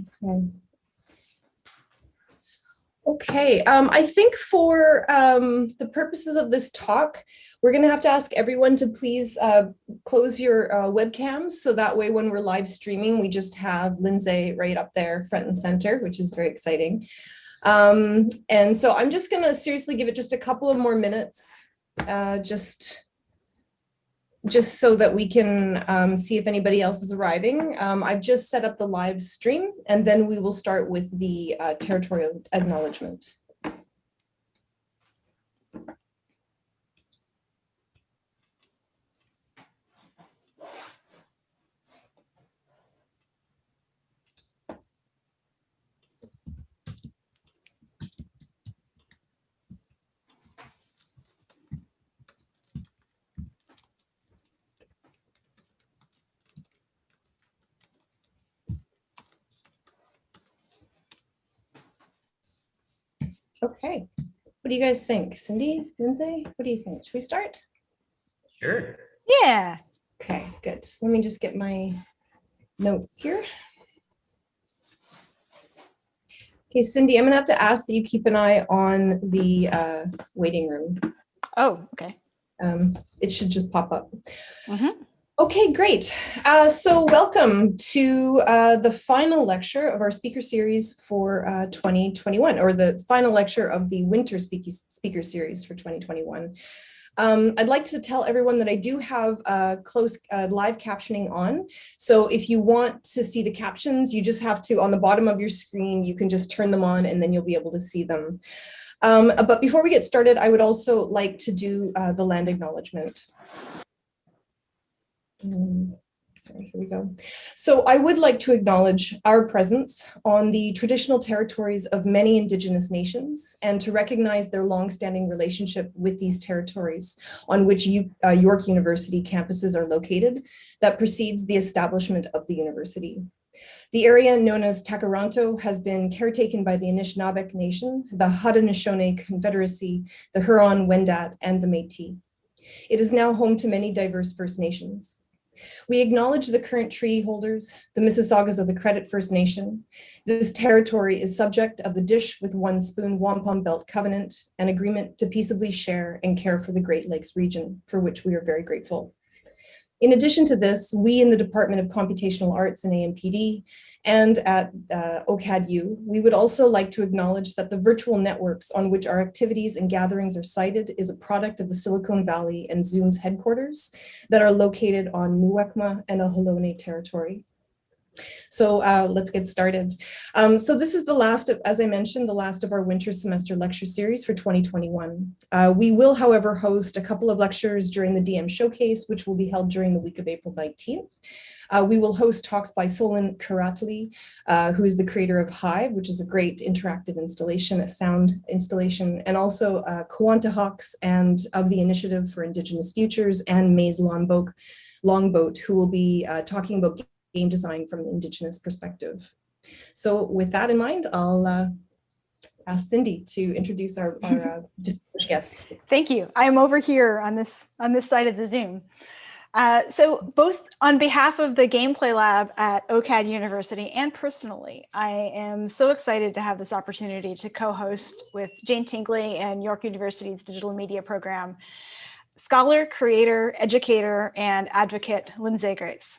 Okay. Okay, I think for the purposes of this talk, we're going to have to ask everyone to please close your webcams, so that way when we're live streaming, we just have Lindsay right up there front and center, which is very exciting. And so I'm just going to seriously give it just a couple of more minutes, just so that we can see if anybody else is arriving. I've just set up the live stream, and then we will start with the territorial acknowledgement. Okay, what do you guys think? Cindy, Lindsay, what do you think? Should we start? Sure. Yeah. Okay, good. Let me just get my notes here. Okay, Cindy, I'm gonna have to ask that you keep an eye on the waiting room. Oh, okay. It should just pop up. Mm-hmm. Okay, great. So welcome to the final lecture of our speaker series for 2021, or the final lecture of the winter speaker series for 2021. I'd like to tell everyone that I do have close live captioning on. So if you want to see the captions, you just have to, on the bottom of your screen, you can just turn them on and then you'll be able to see them. But before we get started, I would also like to do the land acknowledgement. Sorry, here we go. So I would like to acknowledge our presence on the traditional territories of many Indigenous nations, and to recognize their longstanding relationship with these territories on which York University campuses are located that precedes the establishment of the university. The area known as Takaranto has been caretaken by the Anishinaabeg Nation, the Haudenosaunee Confederacy, the Huron-Wendat, and the Métis. It is now home to many diverse First Nations. We acknowledge the current treaty holders, the Mississaugas of the Credit First Nation. This territory is subject of the Dish with One Spoon Wampum Belt Covenant, an agreement to peaceably share and care for the Great Lakes region, for which we are very grateful. In addition to this, we in the Department of Computational Arts and AMPD and at OCAD-U, we would also like to acknowledge that the virtual networks on which our activities and gatherings are sited is a product of the Silicon Valley and Zoom's headquarters that are located on Muwekma and Ohlone territory. So let's get started. So this is the last of, as I mentioned, the last of our winter semester lecture series for 2021. We will, however, host a couple of lectures during the DM Showcase, which will be held during the week of April 19th. We will host talks by Solon Karatli, who is the creator of Hive, which is a great interactive installation, a sound installation, and also Kwanta Hawks and of the Initiative for Indigenous Futures, and Maze Longboat, who will be talking about game design from an Indigenous perspective. So with that in mind, I'll ask Cindy to introduce our distinguished guest. Thank you. I'm over here on this side of the Zoom. So both on behalf of the Gameplay Lab at OCAD University and personally, I am so excited to have this opportunity to co-host with Jane Tingley and York University's digital media program, scholar, creator, educator, and advocate Lindsay Grace.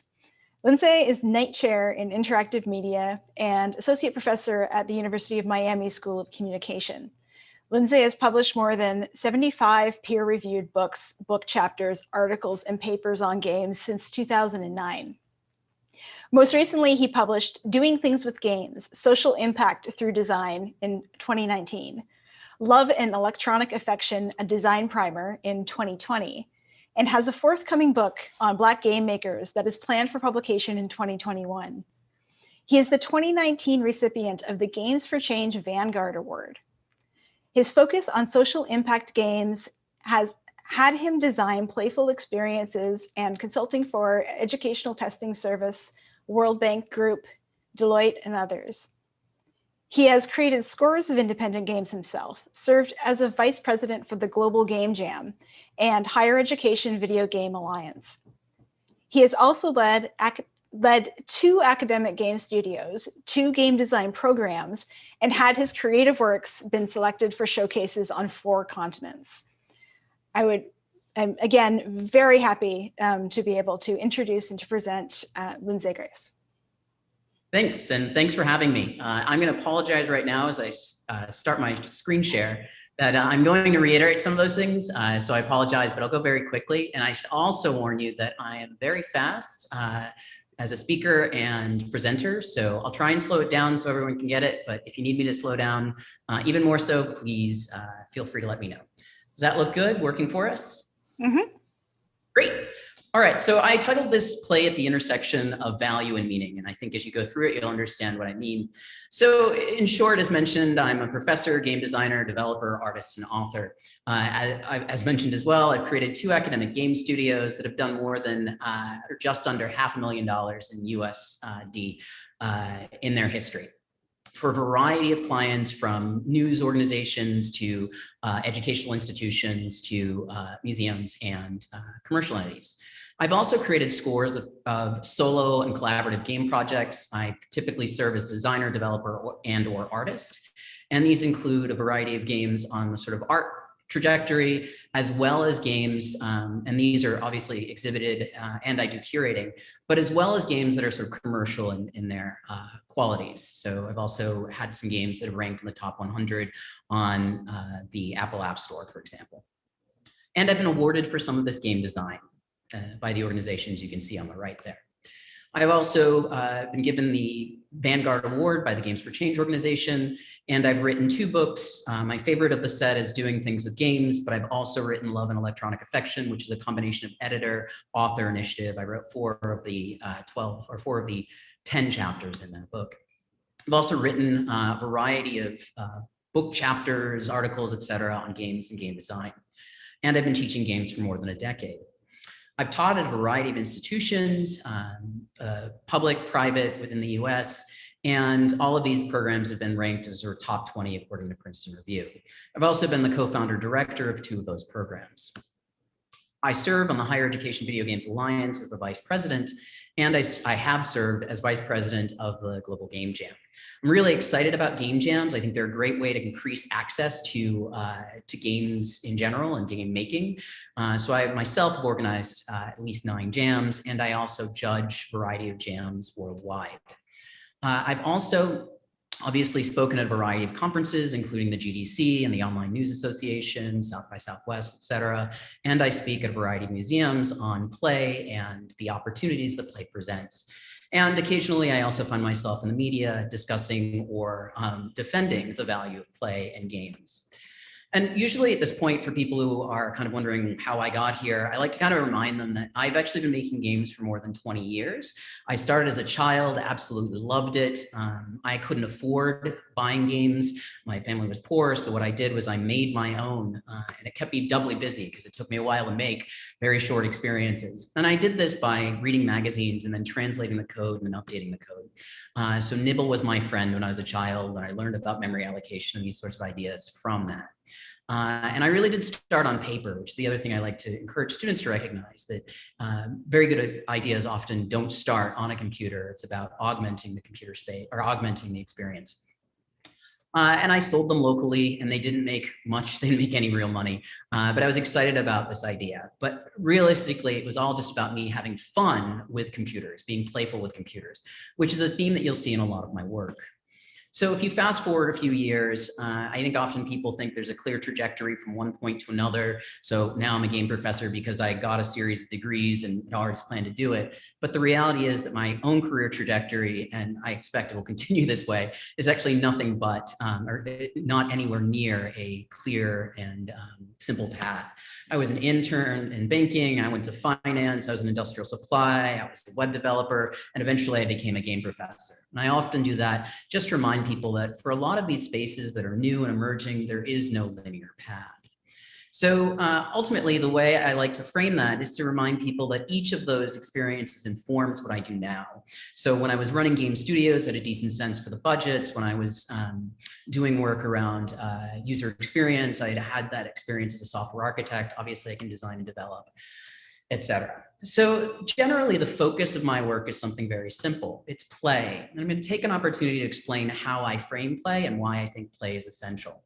Lindsay is Knight Chair in Interactive Media and Associate Professor at the University of Miami School of Communication. Lindsay has published more than 75 peer-reviewed books, book chapters, articles, and papers on games since 2009. Most recently, he published Doing Things with Games, Social Impact Through Design in 2019, Love and Electronic Affection, a Design Primer in 2020, and has a forthcoming book on Black game makers that is planned for publication in 2021. He is the 2019 recipient of the Games for Change Vanguard Award. His focus on social impact games has had him design playful experiences and consulting for Educational Testing Service, World Bank Group, Deloitte, and others. He has created scores of independent games himself, served as a vice president for the Global Game Jam and Higher Education Video Game Alliance. He has also led led 2 academic game studios, 2 game design programs, and had his creative works been selected for showcases on 4 continents. I'm again very happy to be able to introduce and to present Lindsay Grace. Thanks, and thanks for having me. I'm going to apologize right now as I start my screen share that I'm going to reiterate some of those things, so I apologize, but I'll go very quickly. And I should also warn you that I am very fast as a speaker and presenter, so I'll try and slow it down so everyone can get it, but if you need me to slow down even more so, please feel free to let me know. Does that look good, working for us? Mm-hmm. Great. All right, so I titled this play at the intersection of value and meaning, and I think as you go through it, you'll understand what I mean. So in short, as mentioned, I'm a professor, game designer, developer, artist, and author. As mentioned as well, I've created 2 academic game studios that have done more than, or just under $500,000 in USD in their history, for a variety of clients, from news organizations to educational institutions to museums and commercial entities. I've also created scores of solo and collaborative game projects. I typically serve as designer, developer, or artist. And these include a variety of games on the sort of art trajectory, as well as games, and these are obviously exhibited and I do curating, but as well as games that are sort of commercial in their qualities. So I've also had some games that have ranked in the top 100 on the Apple App Store, for example. And I've been awarded for some of this game design by the organizations you can see on the right there. I've also been given the Vanguard Award by the Games for Change organization, and I've written 2 books. My favorite of the set is Doing Things with Games, but I've also written Love and Electronic Affection, which is a combination of editor, author initiative. I wrote 4 of the 10 chapters in that book. I've also written a variety of book chapters, articles, etc., on games and game design. And I've been teaching games for more than a decade. I've taught at a variety of institutions, public, private, within the US, and all of these programs have been ranked as sort of top 20 according to Princeton Review. I've also been the co-founder director of 2 of those programs. I serve on the Higher Education Video Games Alliance as the vice president, and I have served as vice president of the Global Game Jam. I'm really excited about game jams. I think they're a great way to increase access to games in general and game making. So I myself have organized at least 9 jams, and I also judge a variety of jams worldwide. I've also obviously spoken at a variety of conferences, including the GDC and the Online News Association, South by Southwest, et cetera. And I speak at a variety of museums on play and the opportunities that play presents. And occasionally I also find myself in the media discussing or defending the value of play and games. And usually at this point, for people who are kind of wondering how I got here, I like to kind of remind them that I've actually been making games for more than 20 years. I started as a child, absolutely loved it. I couldn't afford buying games. My family was poor, so what I did was I made my own, and it kept me doubly busy because it took me a while to make very short experiences. And I did this by reading magazines and then translating the code and then updating the code. So Nibble was my friend when I was a child, when I learned about memory allocation and these sorts of ideas from that. And I really did start on paper, which is the other thing I like to encourage students to recognize, that very good ideas often don't start on a computer. It's about augmenting the computer space or augmenting the experience. And I sold them locally, and they didn't make much, they didn't make any real money, but I was excited about this idea. But realistically, it was all just about me having fun with computers, being playful with computers, which is a theme that you'll see in a lot of my work. So if you fast forward a few years, I think often people think there's a clear trajectory from one point to another. So now I'm a game professor because I got a series of degrees and had always planned to do it. But the reality is that my own career trajectory, and I expect it will continue this way, is actually nothing but, or not anywhere near a clear and simple path. I was an intern in banking, I went to finance, I was an industrial supply, I was a web developer, and eventually I became a game professor. And I often do that just to remind people that for a lot of these spaces that are new and emerging, there is no linear path. So ultimately, the way I like to frame that is to remind people that each of those experiences informs what I do now. So when I was running game studios, I had a decent sense for the budgets. When I was doing work around user experience, I had that experience as a software architect. Obviously, I can design and develop. etc. So generally, the focus of my work is something very simple. It's play. And I'm going to take an opportunity to explain how I frame play and why I think play is essential.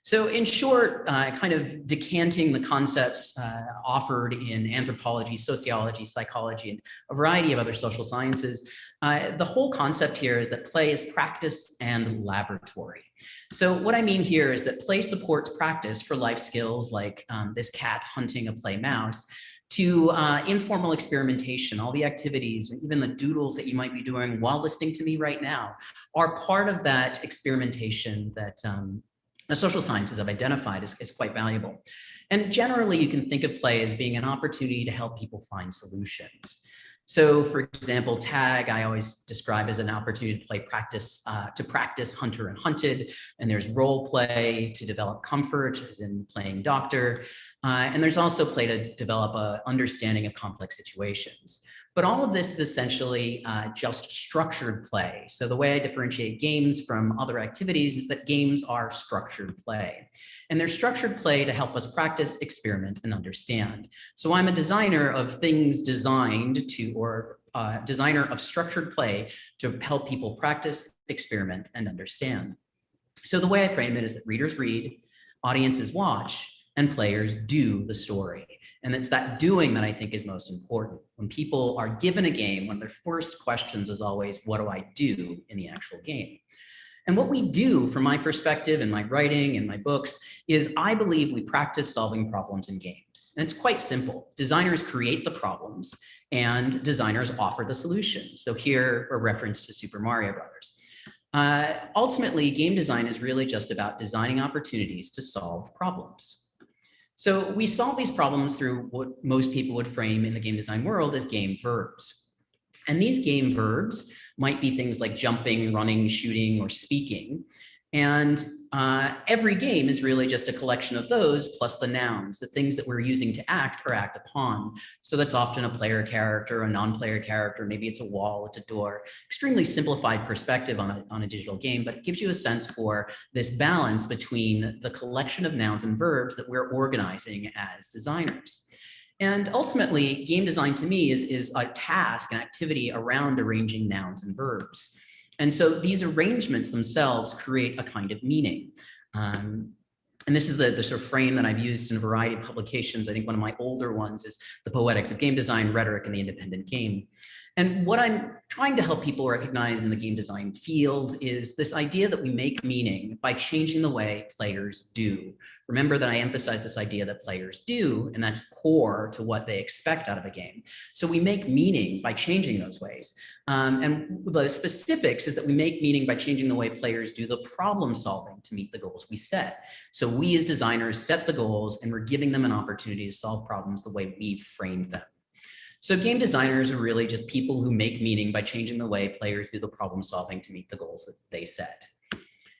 So in short, kind of decanting the concepts offered in anthropology, sociology, psychology, and a variety of other social sciences, the whole concept here is that play is practice and laboratory. So what I mean here is that play supports practice for life skills like this cat hunting a play mouse, to informal experimentation. All the activities, even the doodles that you might be doing while listening to me right now, are part of that experimentation that the social sciences have identified as quite valuable. And generally, you can think of play as being an opportunity to help people find solutions. So for example, tag, I always describe as an opportunity to practice hunter and hunted. And there's role play to develop comfort, as in playing doctor. And there's also play to develop an understanding of complex situations. But all of this is essentially just structured play. So the way I differentiate games from other activities is that games are structured play. And they're structured play to help us practice, experiment, and understand. So I'm a designer of things designed to, or designer of structured play to help people practice, experiment, and understand. So the way I frame it is that readers read, audiences watch, and players do the story. And it's that doing that I think is most important. When people are given a game, one of their first questions is always, what do I do in the actual game? And what we do, from my perspective in my writing and my books, is I believe we practice solving problems in games. And it's quite simple. Designers create the problems and designers offer the solutions. So here, a reference to Super Mario Brothers. Ultimately, game design is really just about designing opportunities to solve problems. So we solve these problems through what most people would frame in the game design world as game verbs. And these game verbs might be things like jumping, running, shooting, or speaking. And every game is really just a collection of those plus the nouns, the things that we're using to act or act upon. So that's often a player character, a non-player character, maybe it's a wall, it's a door. Extremely simplified perspective on a digital game, but it gives you a sense for this balance between the collection of nouns and verbs that we're organizing as designers. And ultimately, game design to me is a task, an activity around arranging nouns and verbs. And so these arrangements themselves create a kind of meaning. And this is the sort of frame that I've used in a variety of publications. I think one of my older ones is The Poetics of Game Design, Rhetoric in the Independent Game. And what I'm trying to help people recognize in the game design field is this idea that we make meaning by changing the way players do. Remember that I emphasize this idea that players do, and that's core to what they expect out of a game. So we make meaning by changing those ways. And the specifics is that we make meaning by changing the way players do the problem solving to meet the goals we set. So we as designers set the goals and we're giving them an opportunity to solve problems the way we've framed them. So game designers are really just people who make meaning by changing the way players do the problem solving to meet the goals that they set.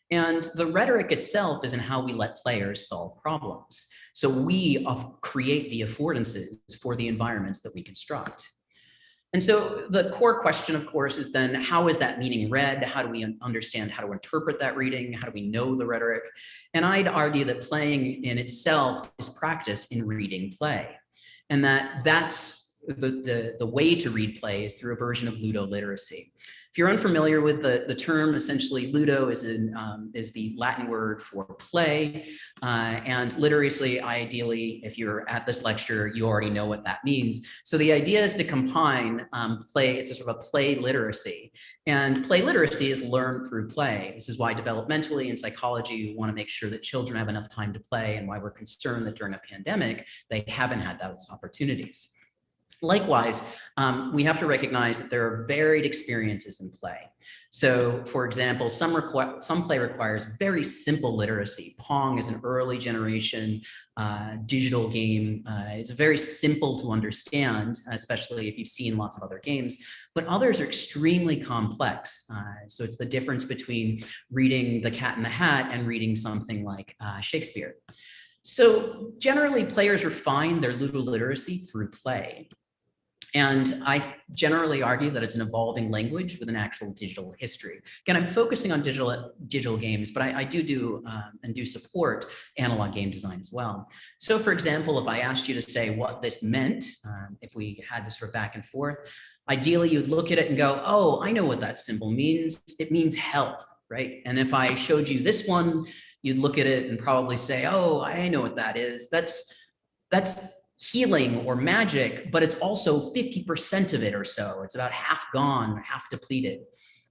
And the rhetoric itself is in how we let players solve problems. So we create the affordances for the environments that we construct. And so the core question, of course, is then how is that meaning read? How do we understand how to interpret that reading? How do we know the rhetoric? And I'd argue that playing in itself is practice in reading play. And that's the way to read play is through a version of ludoliteracy. If you're unfamiliar with the term, essentially ludo is the Latin word for play, and literacy, ideally, if you're at this lecture, you already know what that means. So the idea is to combine play, it's a sort of a play literacy, and play literacy is learned through play. This is why developmentally in psychology, we want to make sure that children have enough time to play, and why we're concerned that during a pandemic, they haven't had those opportunities. Likewise, we have to recognize that there are varied experiences in play. So, for example, some play requires very simple literacy. Pong is an early generation digital game. It's very simple to understand, especially if you've seen lots of other games, but others are extremely complex. So it's the difference between reading The Cat in the Hat and reading something like Shakespeare. So generally, players refine their ludoliteracy through play. And I generally argue that it's an evolving language with an actual digital history. Again, I'm focusing on digital games, but I do support analog game design as well. So for example, if I asked you to say what this meant, if we had this sort of back and forth, ideally you'd look at it and go, oh, I know what that symbol means. It means health, right? And if I showed you this one, you'd look at it and probably say, oh, I know what that is. That's healing or magic, but it's also 50% of it or so. It's about half gone, half depleted.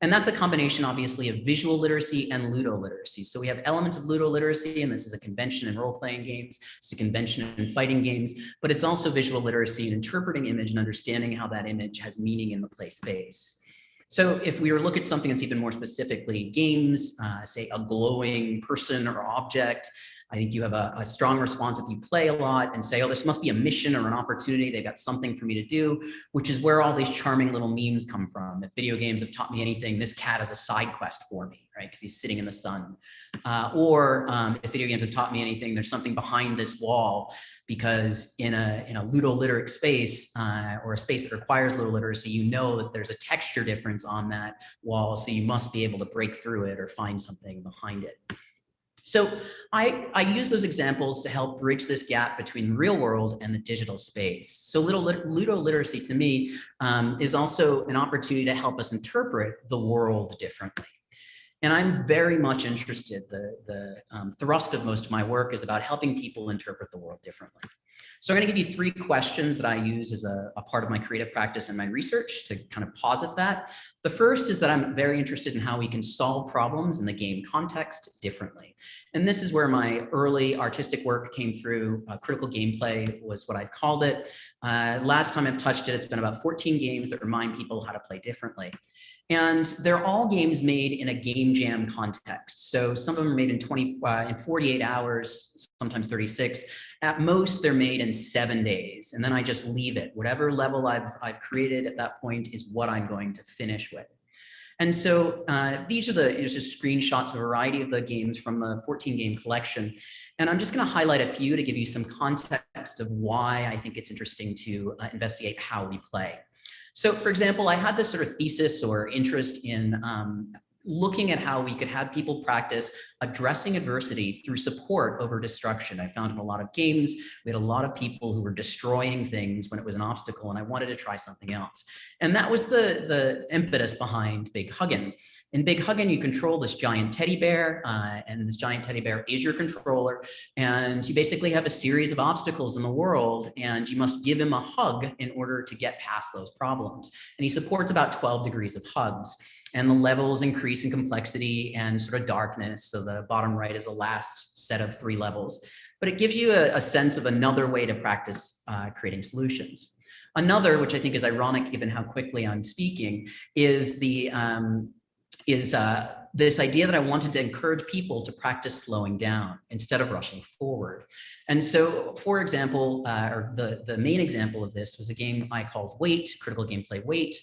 And that's a combination, obviously, of visual literacy and ludoliteracy. So we have elements of ludoliteracy, and this is a convention in role-playing games, it's a convention in fighting games, but it's also visual literacy and interpreting image and understanding how that image has meaning in the play space. So if we were to look at something that's even more specifically games, say a glowing person or object, I think you have a strong response if you play a lot and say, oh, this must be a mission or an opportunity. They've got something for me to do, which is where all these charming little memes come from. If video games have taught me anything, this cat is a side quest for me, right? Because he's sitting in the sun. If video games have taught me anything, there's something behind this wall, because in a ludoliteratic space or a space that requires ludoliteracy, you know that there's a texture difference on that wall. So you must be able to break through it or find something behind it. So I use those examples to help bridge this gap between the real world and the digital space. So ludoliteracy to me is also an opportunity to help us interpret the world differently. And I'm very much interested, the thrust of most of my work is about helping people interpret the world differently. So I'm going to give you 3 questions that I use as a part of my creative practice and my research to kind of posit that. The first is that I'm very interested in how we can solve problems in the game context differently. And this is where my early artistic work came through. Critical gameplay was what I called it. Last time I've touched it, it's been about 14 games that remind people how to play differently. And they're all games made in a game jam context. So some of them are made in 48 hours, sometimes 36. At most, they're made in 7 days. And then I just leave it. Whatever level I've created at that point is what I'm going to finish with. And so these are just screenshots of a variety of the games from the 14 game collection. And I'm just going to highlight a few to give you some context of why I think it's interesting to investigate how we play. So for example, I had this sort of thesis or interest in looking at how we could have people practice addressing adversity through support over destruction. I found in a lot of games, we had a lot of people who were destroying things when it was an obstacle, and I wanted to try something else. And that was the impetus behind Big Huggin'. In Big Huggin', you control this giant teddy bear, and this giant teddy bear is your controller. And you basically have a series of obstacles in the world, and you must give him a hug in order to get past those problems. And he supports about 12 degrees of hugs. And the levels increase in complexity and sort of darkness. So the bottom right is the last set of 3 levels. But it gives you a sense of another way to practice creating solutions. Another, which I think is ironic given how quickly I'm speaking, is this idea that I wanted to encourage people to practice slowing down instead of rushing forward. And so, for example, or the main example of this was a game I called Wait, Critical Gameplay Wait.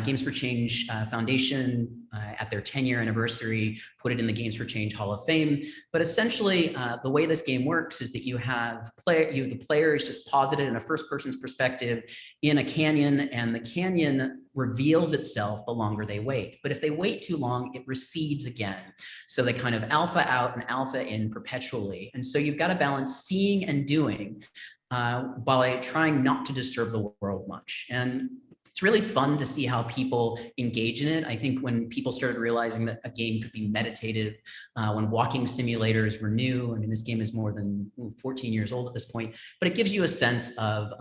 Games for Change Foundation, at their 10-year anniversary, put it in the Games for Change Hall of Fame. But essentially, the way this game works is that the player is just posited in a first person's perspective in a canyon, and the canyon reveals itself the longer they wait. But if they wait too long, it recedes again. So they kind of alpha out and alpha in perpetually. And so you've got to balance seeing and doing while trying not to disturb the world much. And it's really fun to see how people engage in it. I think when people started realizing that a game could be meditative, when walking simulators were new, I mean, this game is more than 14 years old at this point, but it gives you a sense of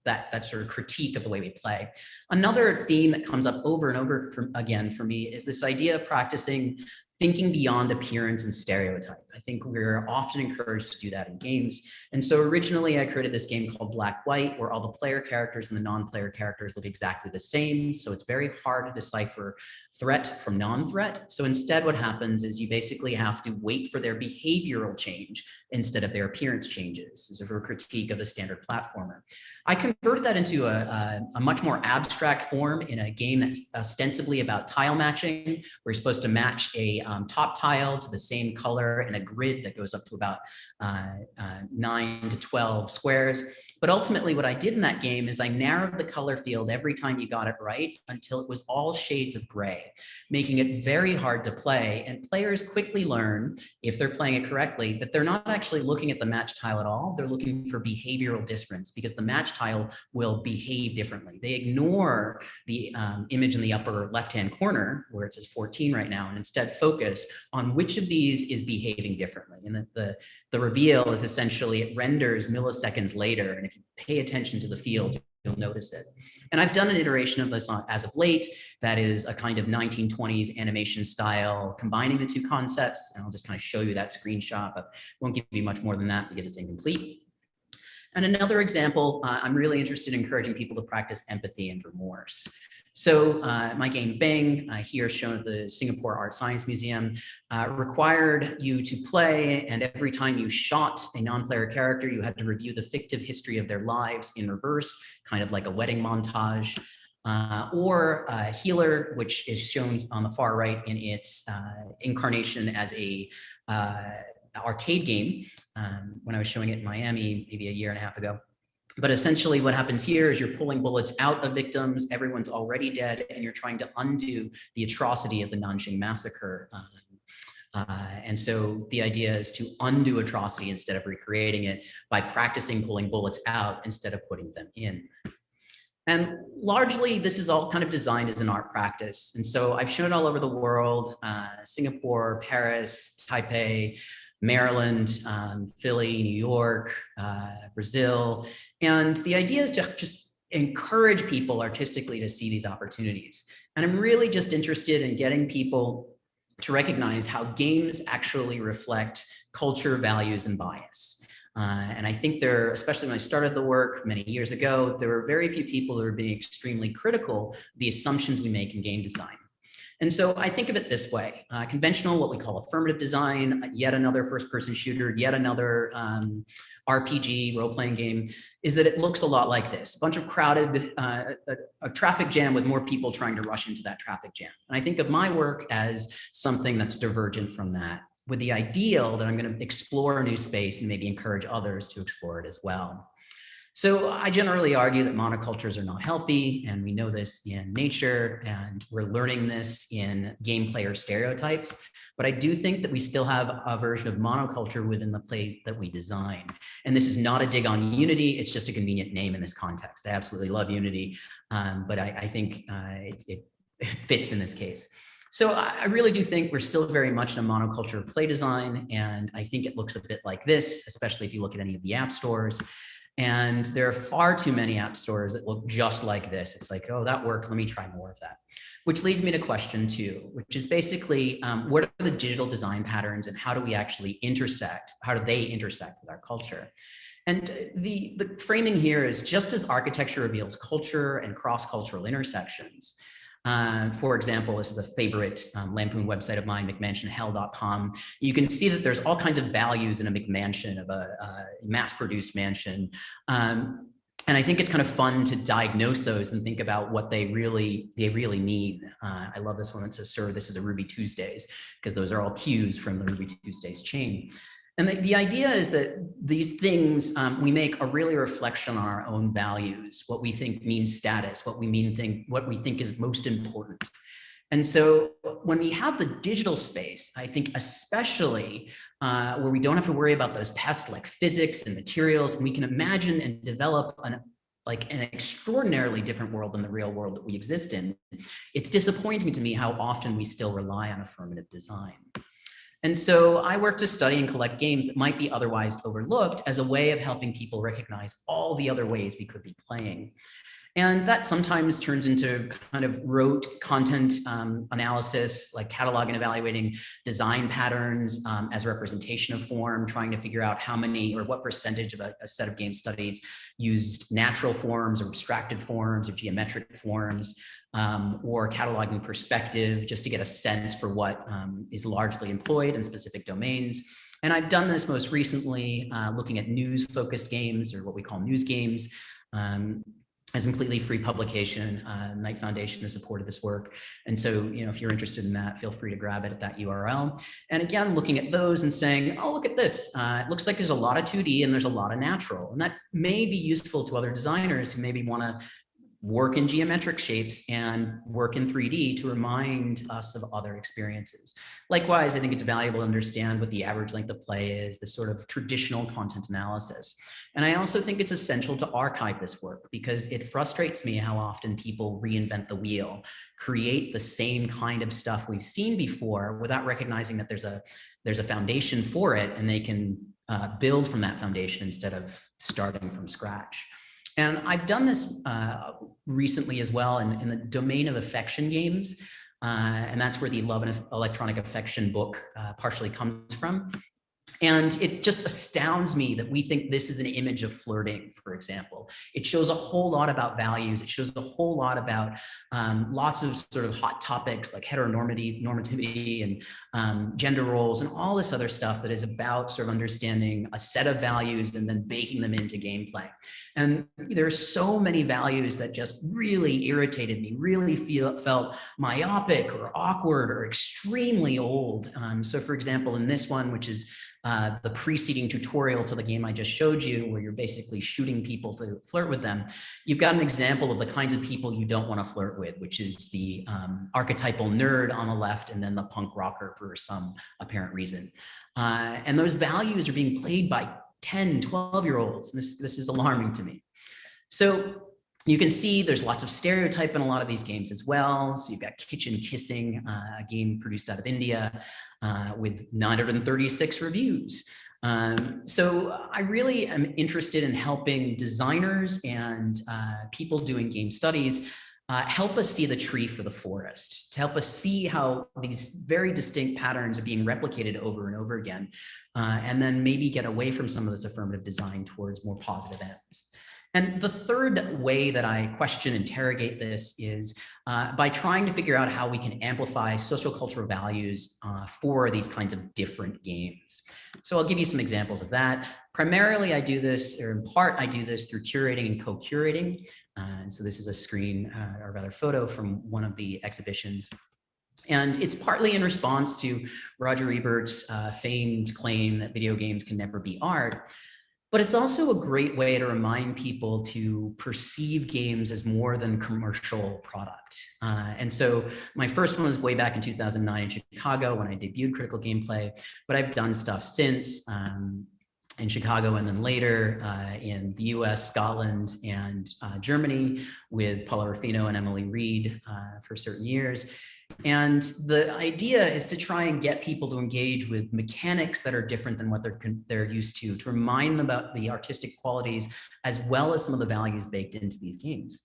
that sort of critique of the way we play. Another theme that comes up over and over again for me is this idea of practicing thinking beyond appearance and stereotype. I think we're often encouraged to do that in games. And so originally I created this game called Black White, where all the player characters and the non-player characters look exactly the same. So it's very hard to decipher threat from non-threat. So instead what happens is you basically have to wait for their behavioral change instead of their appearance changes. This is a critique of the standard platformer. I converted that into a much more abstract form in a game that's ostensibly about tile matching, where you're supposed to match a top tile to the same color and a grid that goes up to about 9 to 12 squares. But ultimately what I did in that game is I narrowed the color field every time you got it right until it was all shades of gray, making it very hard to play. And players quickly learn, if they're playing it correctly, that they're not actually looking at the match tile at all. They're looking for behavioral difference because the match tile will behave differently. They ignore the image in the upper left-hand corner where it says 14 right now, and instead focus on which of these is behaving differently. And the reveal is essentially it renders milliseconds later. And if you pay attention to the field, you'll notice it. And I've done an iteration of this as of late that is a kind of 1920s animation style, combining the two concepts. And I'll just kind of show you that screenshot, but won't give you much more than that because it's incomplete. And another example, I'm really interested in encouraging people to practice empathy and remorse. So my game Bang, here shown at the Singapore Art Science Museum, required you to play, and every time you shot a non-player character, you had to review the fictive history of their lives in reverse, kind of like a wedding montage. Or Healer, which is shown on the far right in its incarnation as a arcade game when I was showing it in Miami maybe a year and a half ago. But essentially what happens here is you're pulling bullets out of victims, everyone's already dead, and you're trying to undo the atrocity of the Nanjing massacre. And so the idea is to undo atrocity instead of recreating it by practicing pulling bullets out instead of putting them in. And largely, this is all kind of designed as an art practice. And so I've shown it all over the world, Singapore, Paris, Taipei, Maryland, Philly, New York, Brazil. And the idea is to just encourage people artistically to see these opportunities. And I'm really just interested in getting people to recognize how games actually reflect culture, values, and bias. And I think there, especially when I started the work many years ago, there were very few people who were being extremely critical of the assumptions we make in game design. And so I think of it this way, conventional, what we call affirmative design, yet another first-person shooter, yet another RPG, role-playing game, is that it looks a lot like this. A bunch of crowded, a traffic jam with more people trying to rush into that traffic jam. And I think of my work as something that's divergent from that, with the ideal that I'm going to explore a new space and maybe encourage others to explore it as well. So I generally argue that monocultures are not healthy, and we know this in nature, and we're learning this in game player stereotypes. But I do think that we still have a version of monoculture within the play that we design. And this is not a dig on Unity, it's just a convenient name in this context. I absolutely love Unity, but I think it fits in this case. So I really do think we're still very much in a monoculture of play design, and I think it looks a bit like this, especially if you look at any of the app stores. And there are far too many app stores that look just like this. It's like, oh, that worked, let me try more of that. Which leads me to question 2, which is basically, what are the digital design patterns and how do we actually intersect? How do they intersect with our culture? And the framing here is just as architecture reveals culture and cross-cultural intersections. For example, this is a favorite Lampoon website of mine, McMansionHell.com. You can see that there's all kinds of values in a McMansion, of a mass-produced mansion. And I think it's kind of fun to diagnose those and think about what they really mean. I love this one that says, "Sir, this is a Ruby Tuesdays," because those are all cues from the Ruby Tuesdays chain. And the idea is that these things we make are really a reflection on our own values, what we think means status, what we think is most important. And so when we have the digital space, I think especially where we don't have to worry about those pests like physics and materials, and we can imagine and develop an extraordinarily different world than the real world that we exist in, it's disappointing to me how often we still rely on affirmative design. And so I work to study and collect games that might be otherwise overlooked as a way of helping people recognize all the other ways we could be playing. And that sometimes turns into kind of rote content analysis, like cataloging and evaluating design patterns as a representation of form, trying to figure out how many or what percentage of a set of game studies used natural forms or abstracted forms or geometric forms, or cataloging perspective, just to get a sense for what is largely employed in specific domains. And I've done this most recently looking at news-focused games, or what we call news games. as a completely free publication. Knight Foundation has supported this work. And so, if you're interested in that, feel free to grab it at that URL. And again, looking at those and saying, oh, look at this. It looks like there's a lot of 2D and there's a lot of natural. And that may be useful to other designers who maybe want to work in geometric shapes and work in 3D to remind us of other experiences. Likewise, I think it's valuable to understand what the average length of play is, the sort of traditional content analysis. And I also think it's essential to archive this work because it frustrates me how often people reinvent the wheel, create the same kind of stuff we've seen before without recognizing that there's a foundation for it, and they can build from that foundation instead of starting from scratch. And I've done this recently as well in the domain of affection games. And that's where the Love and Electronic Affection book partially comes from. And it just astounds me that we think this is an image of flirting, for example. It shows a whole lot about values. It shows a whole lot about lots of sort of hot topics like heteronormativity and gender roles and all this other stuff that is about sort of understanding a set of values and then baking them into gameplay. And there are so many values that just really irritated me, really felt myopic or awkward or extremely old. So for example, in this one, which is the preceding tutorial to the game I just showed you, where you're basically shooting people to flirt with them, you've got an example of the kinds of people you don't want to flirt with, which is the archetypal nerd on the left and then the punk rocker for some apparent reason. And those values are being played by 10, 12-year-olds. This is alarming to me. So you can see there's lots of stereotype in a lot of these games as well. So you've got Kitchen Kissing, a game produced out of India with 936 reviews. So I really am interested in helping designers and people doing game studies help us see the tree for the forest, to help us see how these very distinct patterns are being replicated over and over again, and then maybe get away from some of this affirmative design towards more positive ends. And the third way that I interrogate this is by trying to figure out how we can amplify social cultural values for these kinds of different games. So I'll give you some examples of that. Primarily, I do this, or in part, I do this through curating and co-curating. And so this is a screen, or rather photo from one of the exhibitions. And it's partly in response to Roger Ebert's famed claim that video games can never be art. But it's also a great way to remind people to perceive games as more than commercial product. And so my first one was way back in 2009 in Chicago when I debuted Critical Gameplay, but I've done stuff since in Chicago and then later in the US, Scotland, and Germany with Paula Ruffino and Emily Reed for certain years. And the idea is to try and get people to engage with mechanics that are different than what they're used to remind them about the artistic qualities as well as some of the values baked into these games.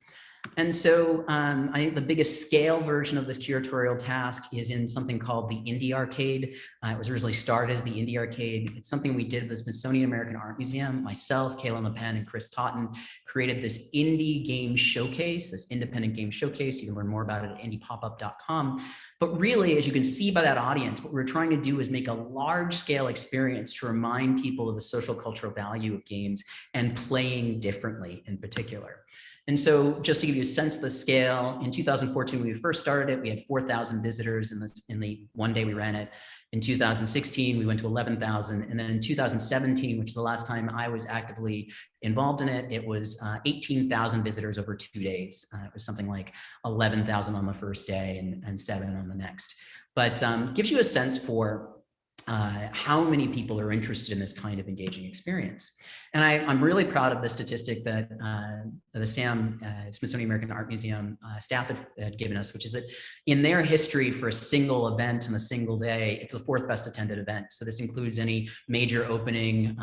And so I think the biggest scale version of this curatorial task is in something called the Indie Arcade. It was originally started as the Indie Arcade. It's something we did at the Smithsonian American Art Museum. Myself, Kayla LePen, and Chris Totten created this indie game showcase, this independent game showcase. You can learn more about it at indiepopup.com. But really, as you can see by that audience, what we're trying to do is make a large scale experience to remind people of the social cultural value of games and playing differently in particular. And so just to give you a sense of the scale, in 2014, when we first started it, we had 4,000 visitors in the one day we ran it. In 2016, we went to 11,000. And then in 2017, which is the last time I was actively involved in it, it was 18,000 visitors over 2 days. It was something like 11,000 on the first day and 7 on the next. But gives you a sense for how many people are interested in this kind of engaging experience. And I'm really proud of the statistic that the Smithsonian American Art Museum staff had given us, which is that in their history for a single event in a single day, it's the 4th best attended event. So this includes any major opening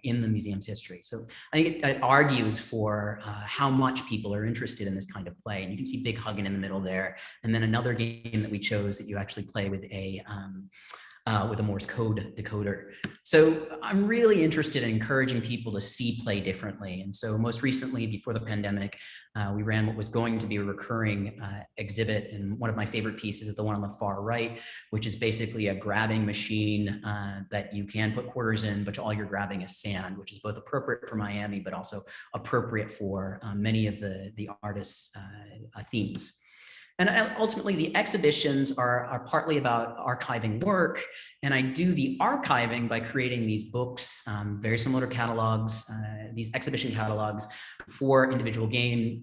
in the museum's history. So I think it argues for how much people are interested in this kind of play. And you can see Big Huggin' in the middle there. And then another game that we chose that you actually play with with a Morse code decoder. So I'm really interested in encouraging people to see play differently. And so most recently, before the pandemic, we ran what was going to be a recurring exhibit. And one of my favorite pieces is the one on the far right, which is basically a grabbing machine that you can put quarters in, but all you're grabbing is sand, which is both appropriate for Miami, but also appropriate for many of the artists' themes. And ultimately, the exhibitions are partly about archiving work. And I do the archiving by creating these books, very similar to catalogs, these exhibition catalogs for individual game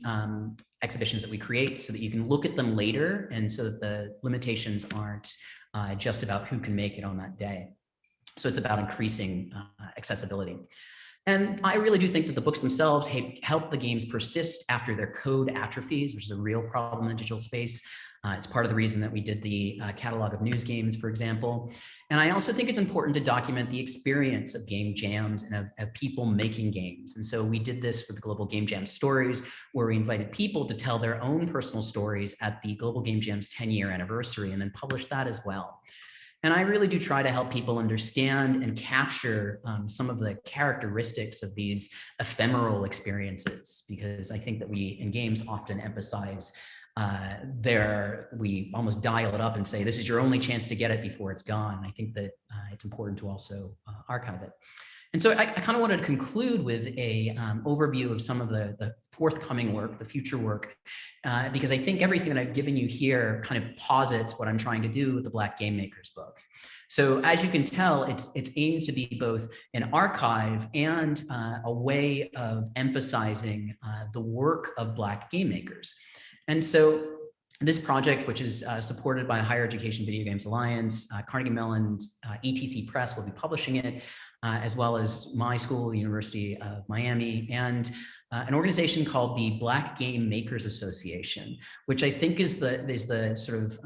exhibitions that we create so that you can look at them later and so that the limitations aren't just about who can make it on that day. So it's about increasing accessibility. And I really do think that the books themselves help the games persist after their code atrophies, which is a real problem in the digital space. It's part of the reason that we did the catalog of news games, for example. And I also think it's important to document the experience of game jams and of people making games. And so we did this with Global Game Jam Stories, where we invited people to tell their own personal stories at the Global Game Jam's 10-year anniversary and then published that as well. And I really do try to help people understand and capture some of the characteristics of these ephemeral experiences, because I think that we in games often emphasize we almost dial it up and say, this is your only chance to get it before it's gone. I think that it's important to also archive it. And so I kind of wanted to conclude with a overview of some of the forthcoming work, the future work, because I think everything that I've given you here kind of posits what I'm trying to do with the Black Game Makers book. So as you can tell, it's aimed to be both an archive and a way of emphasizing the work of Black game makers. And so this project, which is supported by Higher Education Video Games Alliance, Carnegie Mellon's ETC Press will be publishing it, as well as my school, the University of Miami, and an organization called the Black Game Makers Association, which I think is the sort of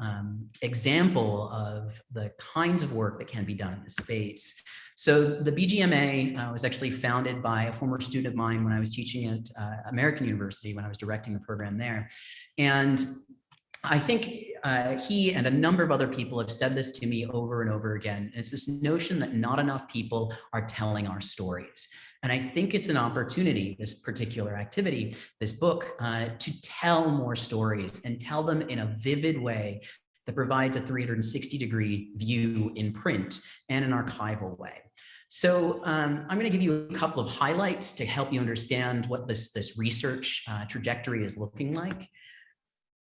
example of the kinds of work that can be done in this space. So the BGMA was actually founded by a former student of mine when I was teaching at American University, when I was directing the program there. And I think he and a number of other people have said this to me over and over again. It's this notion that not enough people are telling our stories. And I think it's an opportunity, this particular activity, this book, to tell more stories and tell them in a vivid way that provides a 360-degree view in print and an archival way. So I'm going to give you a couple of highlights to help you understand what this research trajectory is looking like.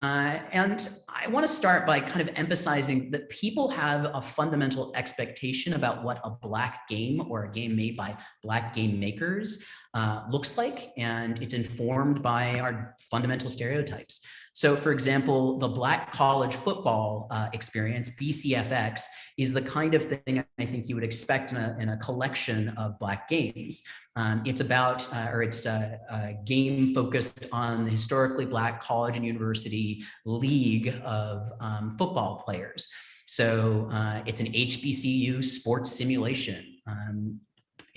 And I want to start by kind of emphasizing that people have a fundamental expectation about what a Black game or a game made by Black game makers looks like, and it's informed by our fundamental stereotypes. So for example, the Black college football experience, BCFX, is the kind of thing I think you would expect in a collection of Black games. It's about, it's a game focused on the historically Black college and university league of football players. So it's an HBCU sports simulation.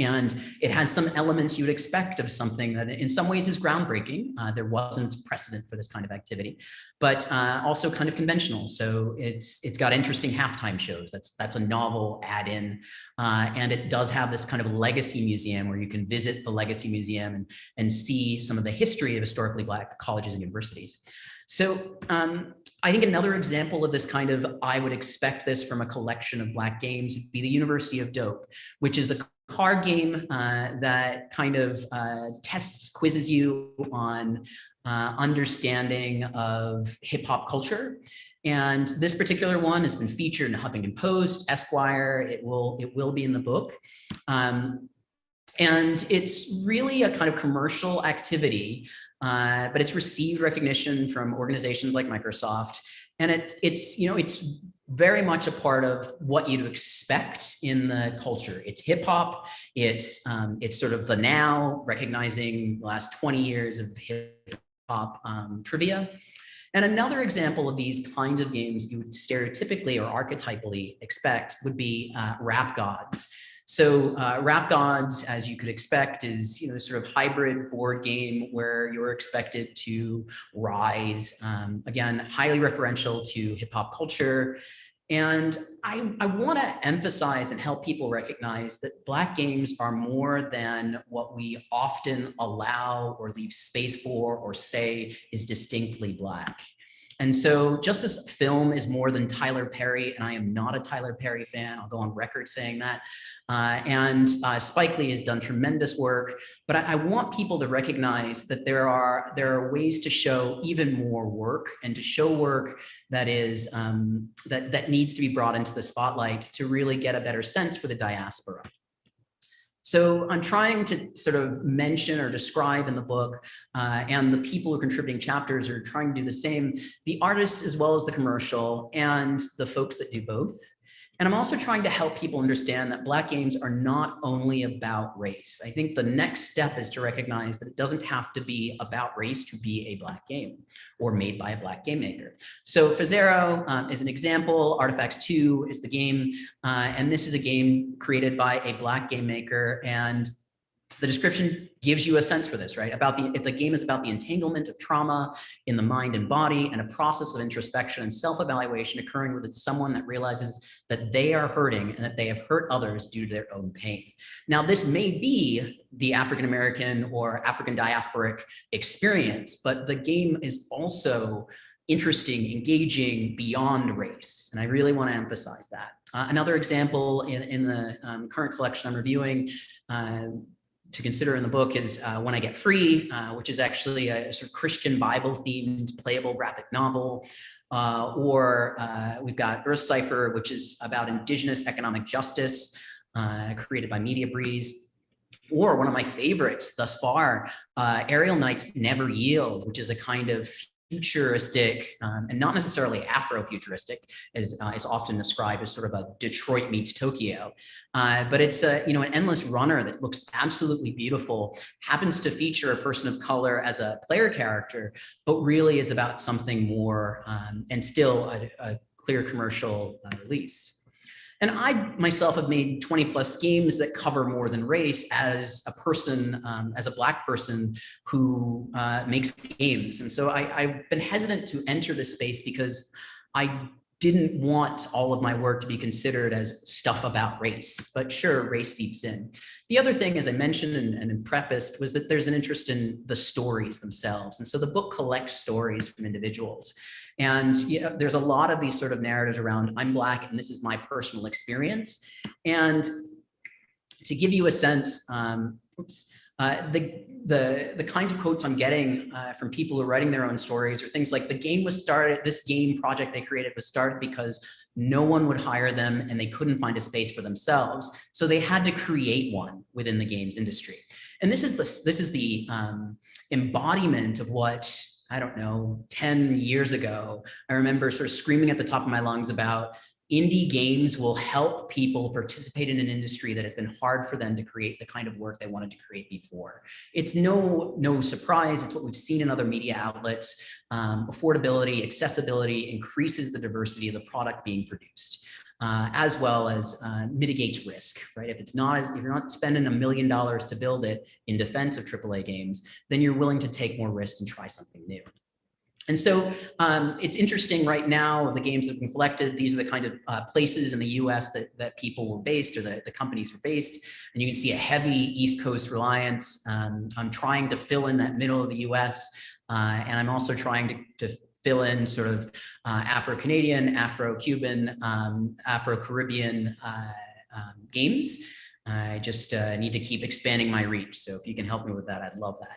And it has some elements you would expect of something that in some ways is groundbreaking. There wasn't precedent for this kind of activity, but also kind of conventional. So it's got interesting halftime shows. That's a novel add-in. And it does have this kind of legacy museum where you can visit the legacy museum and see some of the history of historically Black colleges and universities. So I think another example of this kind of, I would expect this from a collection of Black games, would be the University of Dope, which is a card game that kind of quizzes you on understanding of hip hop culture. And this particular one has been featured in Huffington Post, Esquire. It will be in the book. And it's really a kind of commercial activity, but it's received recognition from organizations like Microsoft. And it's very much a part of what you'd expect in the culture. It's hip hop. It's sort of the now, recognizing the last 20 years of hip hop trivia. And another example of these kinds of games you would stereotypically or archetypally expect would be Rap Gods. So Rap Gods, as you could expect, is sort of hybrid board game where you're expected to rise. Again, highly referential to hip hop culture. And I want to emphasize and help people recognize that Black games are more than what we often allow or leave space for or say is distinctly Black. And so just as film is more than Tyler Perry, and I am not a Tyler Perry fan, I'll go on record saying that, and Spike Lee has done tremendous work, but I want people to recognize that there are ways to show even more work and to show work that is that needs to be brought into the spotlight to really get a better sense for the diaspora. So I'm trying to sort of mention or describe in the book, and the people who are contributing chapters are trying to do the same, the artists as well as the commercial and the folks that do both. And I'm also trying to help people understand that Black games are not only about race. I think the next step is to recognize that it doesn't have to be about race to be a Black game or made by a Black game maker. So Fazero is an example, Artifacts 2 is the game, and this is a game created by a Black game maker, and the description gives you a sense for this, right? The game is about the entanglement of trauma in the mind and body and a process of introspection and self-evaluation occurring with someone that realizes that they are hurting and that they have hurt others due to their own pain. Now, this may be the African-American or African diasporic experience, but the game is also interesting, engaging beyond race. And I really want to emphasize that. Another example in the current collection I'm reviewing to consider in the book is When I Get Free, which is actually a sort of Christian Bible themed playable graphic novel. Or we've got Earth Cipher, which is about Indigenous economic justice, created by Media Breeze. Or one of my favorites thus far, Aerial Knight's Never Yield, which is a kind of futuristic and not necessarily Afrofuturistic, as is often described as sort of a Detroit meets Tokyo, but it's an endless runner that looks absolutely beautiful, happens to feature a person of color as a player character, but really is about something more and still a clear commercial release. And I myself have made 20 plus games that cover more than race as a person, as a Black person who makes games. And so I've been hesitant to enter this space because I didn't want all of my work to be considered as stuff about race, but sure, race seeps in. The other thing, as I mentioned and prefaced, was that there's an interest in the stories themselves. And so the book collects stories from individuals. And there's a lot of these sort of narratives around, I'm Black and this is my personal experience. And to give you a sense, the kinds of quotes I'm getting from people who are writing their own stories are things like, this game project they created was started because no one would hire them and they couldn't find a space for themselves. So they had to create one within the games industry. And this is the embodiment of what, I don't know, 10 years ago, I remember sort of screaming at the top of my lungs about indie games will help people participate in an industry that has been hard for them to create the kind of work they wanted to create before. It's no surprise. It's what we've seen in other media outlets. Affordability, accessibility increases the diversity of the product being produced, as well as mitigates risk, right? If you're not spending $1 million to build it in defense of AAA games, then you're willing to take more risks and try something new. And so it's interesting right now, the games that have been collected, these are the kind of places in the US that people were based, or the companies were based. And you can see a heavy East Coast reliance. I'm trying to fill in that middle of the US. And I'm also trying to fill in sort of Afro-Canadian, Afro-Cuban, Afro-Caribbean games. I just need to keep expanding my reach. So if you can help me with that, I'd love that.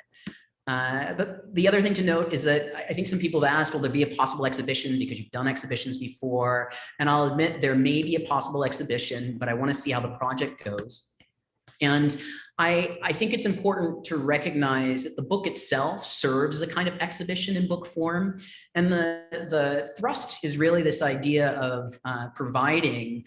But the other thing to note is that I think some people have asked, will there be a possible exhibition because you've done exhibitions before? And I'll admit there may be a possible exhibition, but I want to see how the project goes. And I think it's important to recognize that the book itself serves as a kind of exhibition in book form. And the thrust is really this idea of providing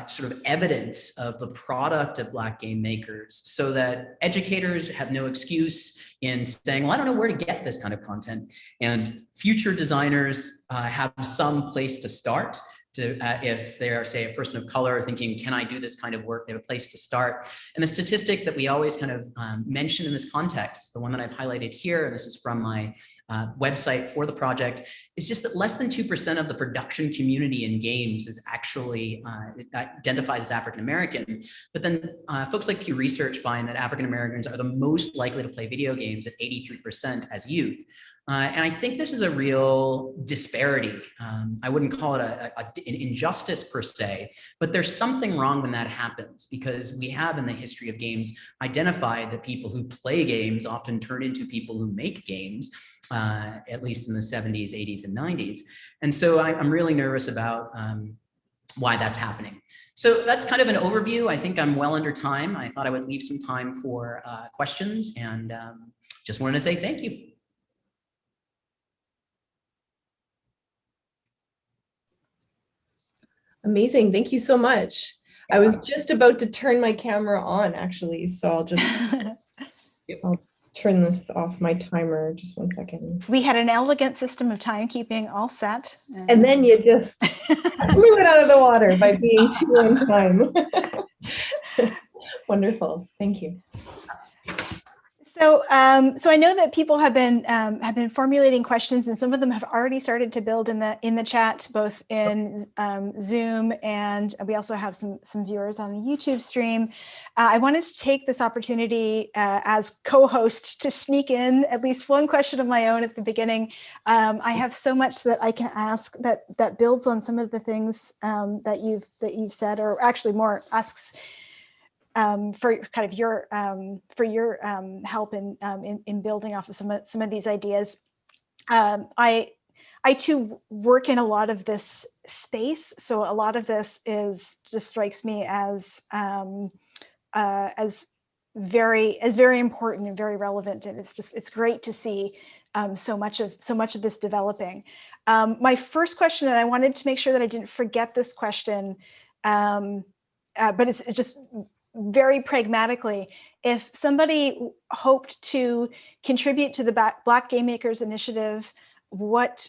sort of evidence of the product of Black game makers, so that educators have no excuse in saying, well, I don't know where to get this kind of content. And future designers have some place to start if they are, say, a person of color thinking, can I do this kind of work? They have a place to start. And the statistic that we always kind of mention in this context, the one that I've highlighted here, and this is from my website for the project, is just that less than 2% of the production community in games is actually identifies as African-American. But then folks like Pew Research find that African-Americans are the most likely to play video games at 83% as youth. And I think this is a real disparity. I wouldn't call it an injustice per se, but there's something wrong when that happens, because we have in the history of games identified that people who play games often turn into people who make games, at least in the 70s, 80s, and 90s. And so I'm really nervous about why that's happening. So that's kind of an overview. I think I'm well under time. I thought I would leave some time for questions, and just wanted to say thank you. Amazing. Thank you so much. I was just about to turn my camera on, actually, so I'll just I'll turn this off my timer. Just 1 second. We had an elegant system of timekeeping all set. And then you just blew it out of the water by being too on time. Wonderful. Thank you. So, so I know that people have been formulating questions, and some of them have already started to build in the chat, both in Zoom, and we also have some viewers on the YouTube stream. I wanted to take this opportunity as co-host to sneak in at least one question of my own at the beginning. I have so much that I can ask that builds on some of the things that you've said, or actually more asks. For kind of your help in building off of some of these ideas. I too work in a lot of this space, so a lot of this just strikes me as very important and very relevant, and it's great to see so much of this developing. My first question, and I wanted to make sure that I didn't forget this question, but it's just very pragmatically, if somebody hoped to contribute to the Black Game Makers Initiative,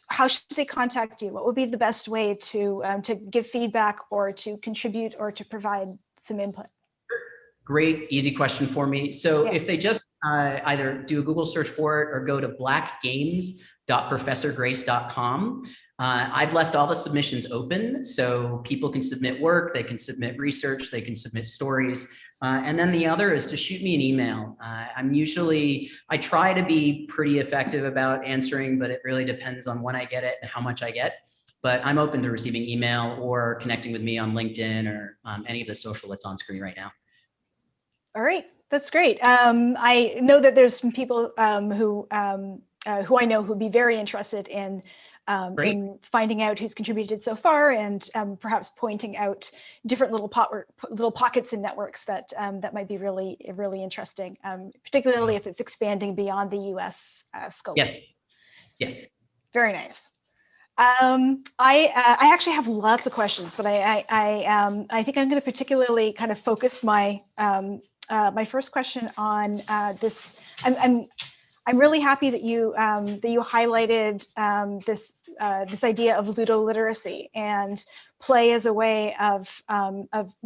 how should they contact you? What would be the best way to give feedback, or to contribute, or to provide some input? Great, easy question for me. So yeah. If they just either do a Google search for it or go to blackgames.professorgrace.com, I've left all the submissions open, so people can submit work, they can submit research, they can submit stories. And then the other is to shoot me an email. I try to be pretty effective about answering, but it really depends on when I get it and how much I get. But I'm open to receiving email or connecting with me on LinkedIn or any of the social that's on screen right now. All right, that's great. I know that there's some people who I know who'd be very interested in finding out who's contributed so far, and perhaps pointing out different little pockets and networks that might be really interesting, particularly if it's expanding beyond the U.S. scope. Yes. Yes. Very nice. I actually have lots of questions, but I think I'm going to particularly kind of focus my my first question on this. I'm really happy that you highlighted this idea of ludoliteracy and play as a way of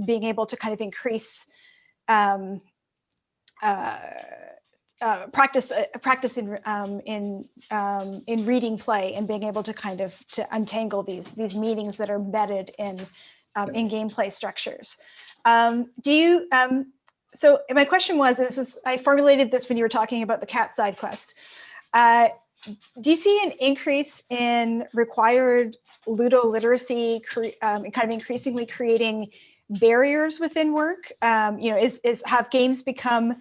being able to kind of increase practice in reading play, and being able to kind of untangle these meanings that are embedded in gameplay structures. So my question was, I formulated this when you were talking about the cat side quest. Do you see an increase in required ludoliteracy, kind of increasingly creating barriers within work? Have games become,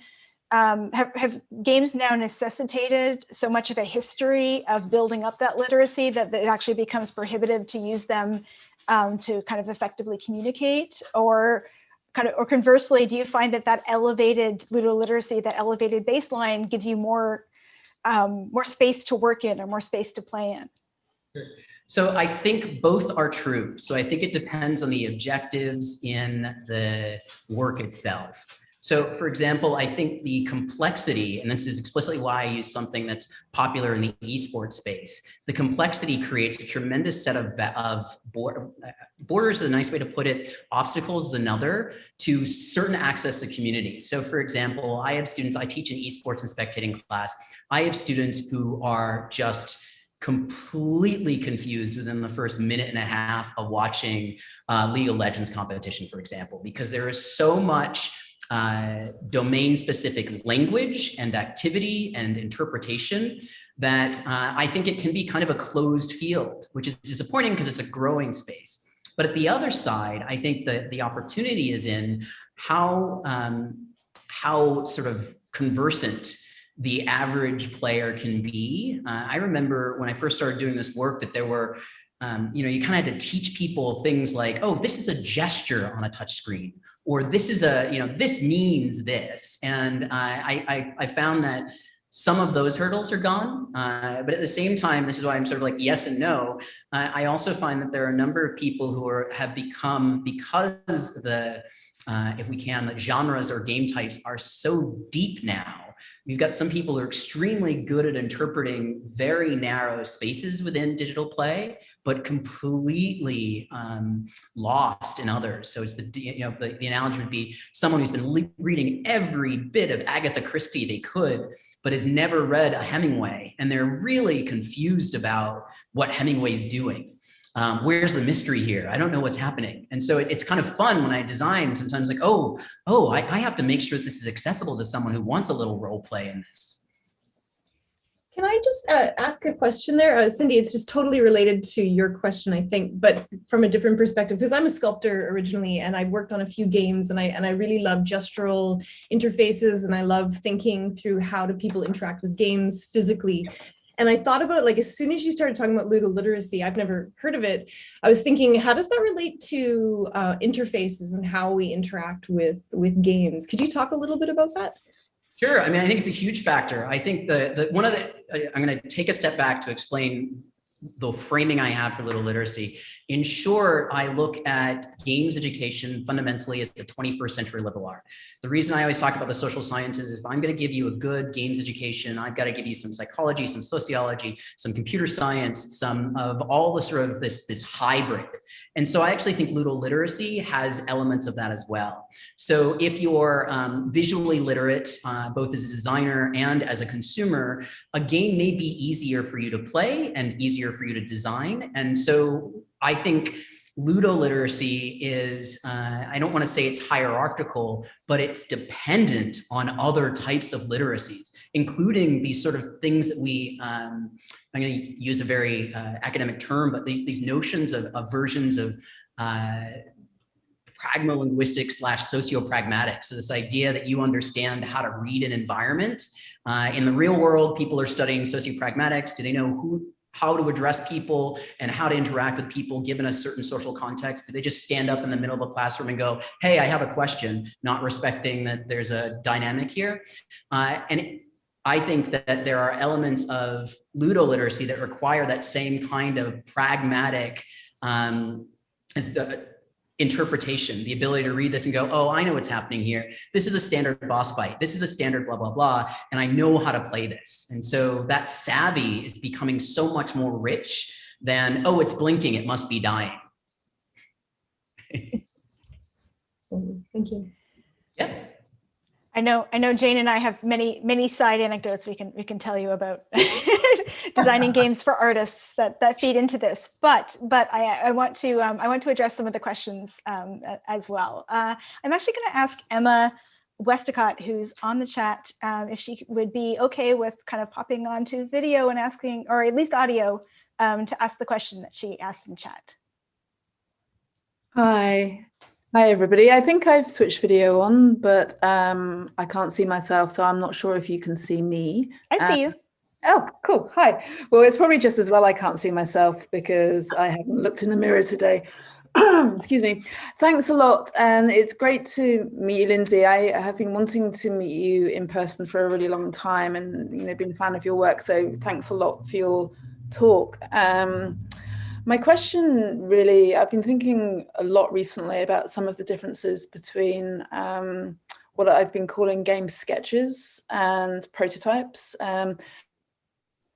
have games now necessitated so much of a history of building up that literacy that it actually becomes prohibitive to use them to kind of effectively communicate? Or conversely, do you find that elevated ludoliteracy, that elevated baseline, gives you more space to work in, or more space to play in? Sure. So I think both are true. So I think it depends on the objectives in the work itself. So for example, I think the complexity, and this is explicitly why I use something that's popular in the esports space, the complexity creates a tremendous set of borders is a nice way to put it, obstacles is another, to certain access to communities. So for example, I have students, I teach an esports and spectating class. I have students who are just completely confused within the first minute and a half of watching League of Legends competition, for example, because there is so much domain-specific language and activity and interpretation that I think it can be kind of a closed field, which is disappointing because it's a growing space. But at the other side, I think that the opportunity is in how sort of conversant the average player can be. I remember when I first started doing this work that there were, you kind of had to teach people things like, oh, this is a gesture on a touch screen, or this is this means this. And I found that some of those hurdles are gone, but at the same time, this is why I'm sort of like yes and no. I also find that there are a number of people who have become, because if we can, the genres or game types are so deep now. We've got some people who are extremely good at interpreting very narrow spaces within digital play, but completely lost in others. So it's the analogy would be someone who's been reading every bit of Agatha Christie they could, but has never read a Hemingway, and they're really confused about what Hemingway's doing. Where's the mystery here? I don't know what's happening. And so it's kind of fun when I design sometimes like, I have to make sure that this is accessible to someone who wants a little role play in this. Can I just ask a question there? Cindy, it's just totally related to your question, I think, but from a different perspective, because I'm a sculptor originally, and I worked on a few games, and I really love gestural interfaces, and I love thinking through how do people interact with games physically. And I thought about, like, as soon as you started talking about ludoliteracy, I've never heard of it. I was thinking, how does that relate to interfaces and how we interact with games? Could you talk a little bit about that? Sure. I mean, I think it's a huge factor. I think I'm going to take a step back to explain the framing I have for ludoliteracy. In short, I look at games education fundamentally as the 21st century liberal art. The reason I always talk about the social sciences is if I'm going to give you a good games education, I've got to give you some psychology, some sociology, some computer science, some of all the sort of this hybrid. And so I actually think ludoliteracy has elements of that as well. So if you're visually literate, both as a designer and as a consumer, a game may be easier for you to play and easier for you to design. And so I think ludoliteracy is, I don't want to say it's hierarchical, but it's dependent on other types of literacies, including these sort of things that I'm going to use a very academic term, but these notions of versions of pragmalinguistic / sociopragmatic. So this idea that you understand how to read an environment. In the real world, people are studying sociopragmatics. Do they know how to address people and how to interact with people given a certain social context? Do they just stand up in the middle of a classroom and go, hey, I have a question, not respecting that there's a dynamic here? I think that there are elements of ludoliteracy that require that same kind of pragmatic interpretation, the ability to read this and go, oh, I know what's happening here. This is a standard boss fight. This is a standard blah, blah, blah. And I know how to play this. And so that savvy is becoming so much more rich than, oh, it's blinking, it must be dying. Thank you. Yeah. I know Jane and I have many side anecdotes we can tell you about designing games for artists that feed into this. But I want to address some of the questions as well. I'm actually going to ask Emma Westacott, who's on the chat, if she would be okay with kind of popping onto video and asking, or at least audio, to ask the question that she asked in chat. Hi, everybody. I think I've switched video on, but I can't see myself, so I'm not sure if you can see me. I see you. Oh, cool. Hi. Well, it's probably just as well I can't see myself because I haven't looked in the mirror today. Excuse me. Thanks a lot. And it's great to meet you, Lindsay. I have been wanting to meet you in person for a really long time and, been a fan of your work. So thanks a lot for your talk. My question really, I've been thinking a lot recently about some of the differences between what I've been calling game sketches and prototypes. And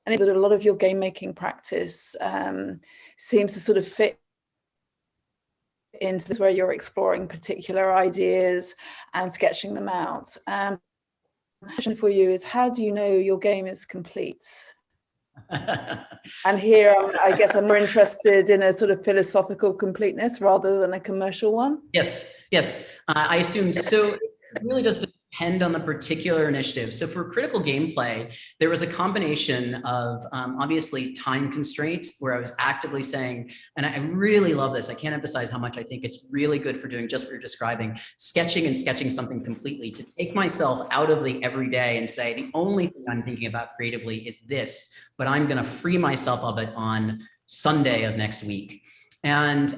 a lot of your game making practice seems to sort of fit into this, where you're exploring particular ideas and sketching them out. The question for you is, how do you know your game is complete? And here, I guess I'm more interested in a sort of philosophical completeness rather than a commercial one. Yes, yes. I assume so. It really does depend on the particular initiative. So for critical gameplay, there was a combination of obviously time constraints, where I was actively saying, and I really love this, I can't emphasize how much I think it's really good for doing just what you're describing, sketching something completely, to take myself out of the everyday and say, the only thing I'm thinking about creatively is this, but I'm going to free myself of it on Sunday of next week. And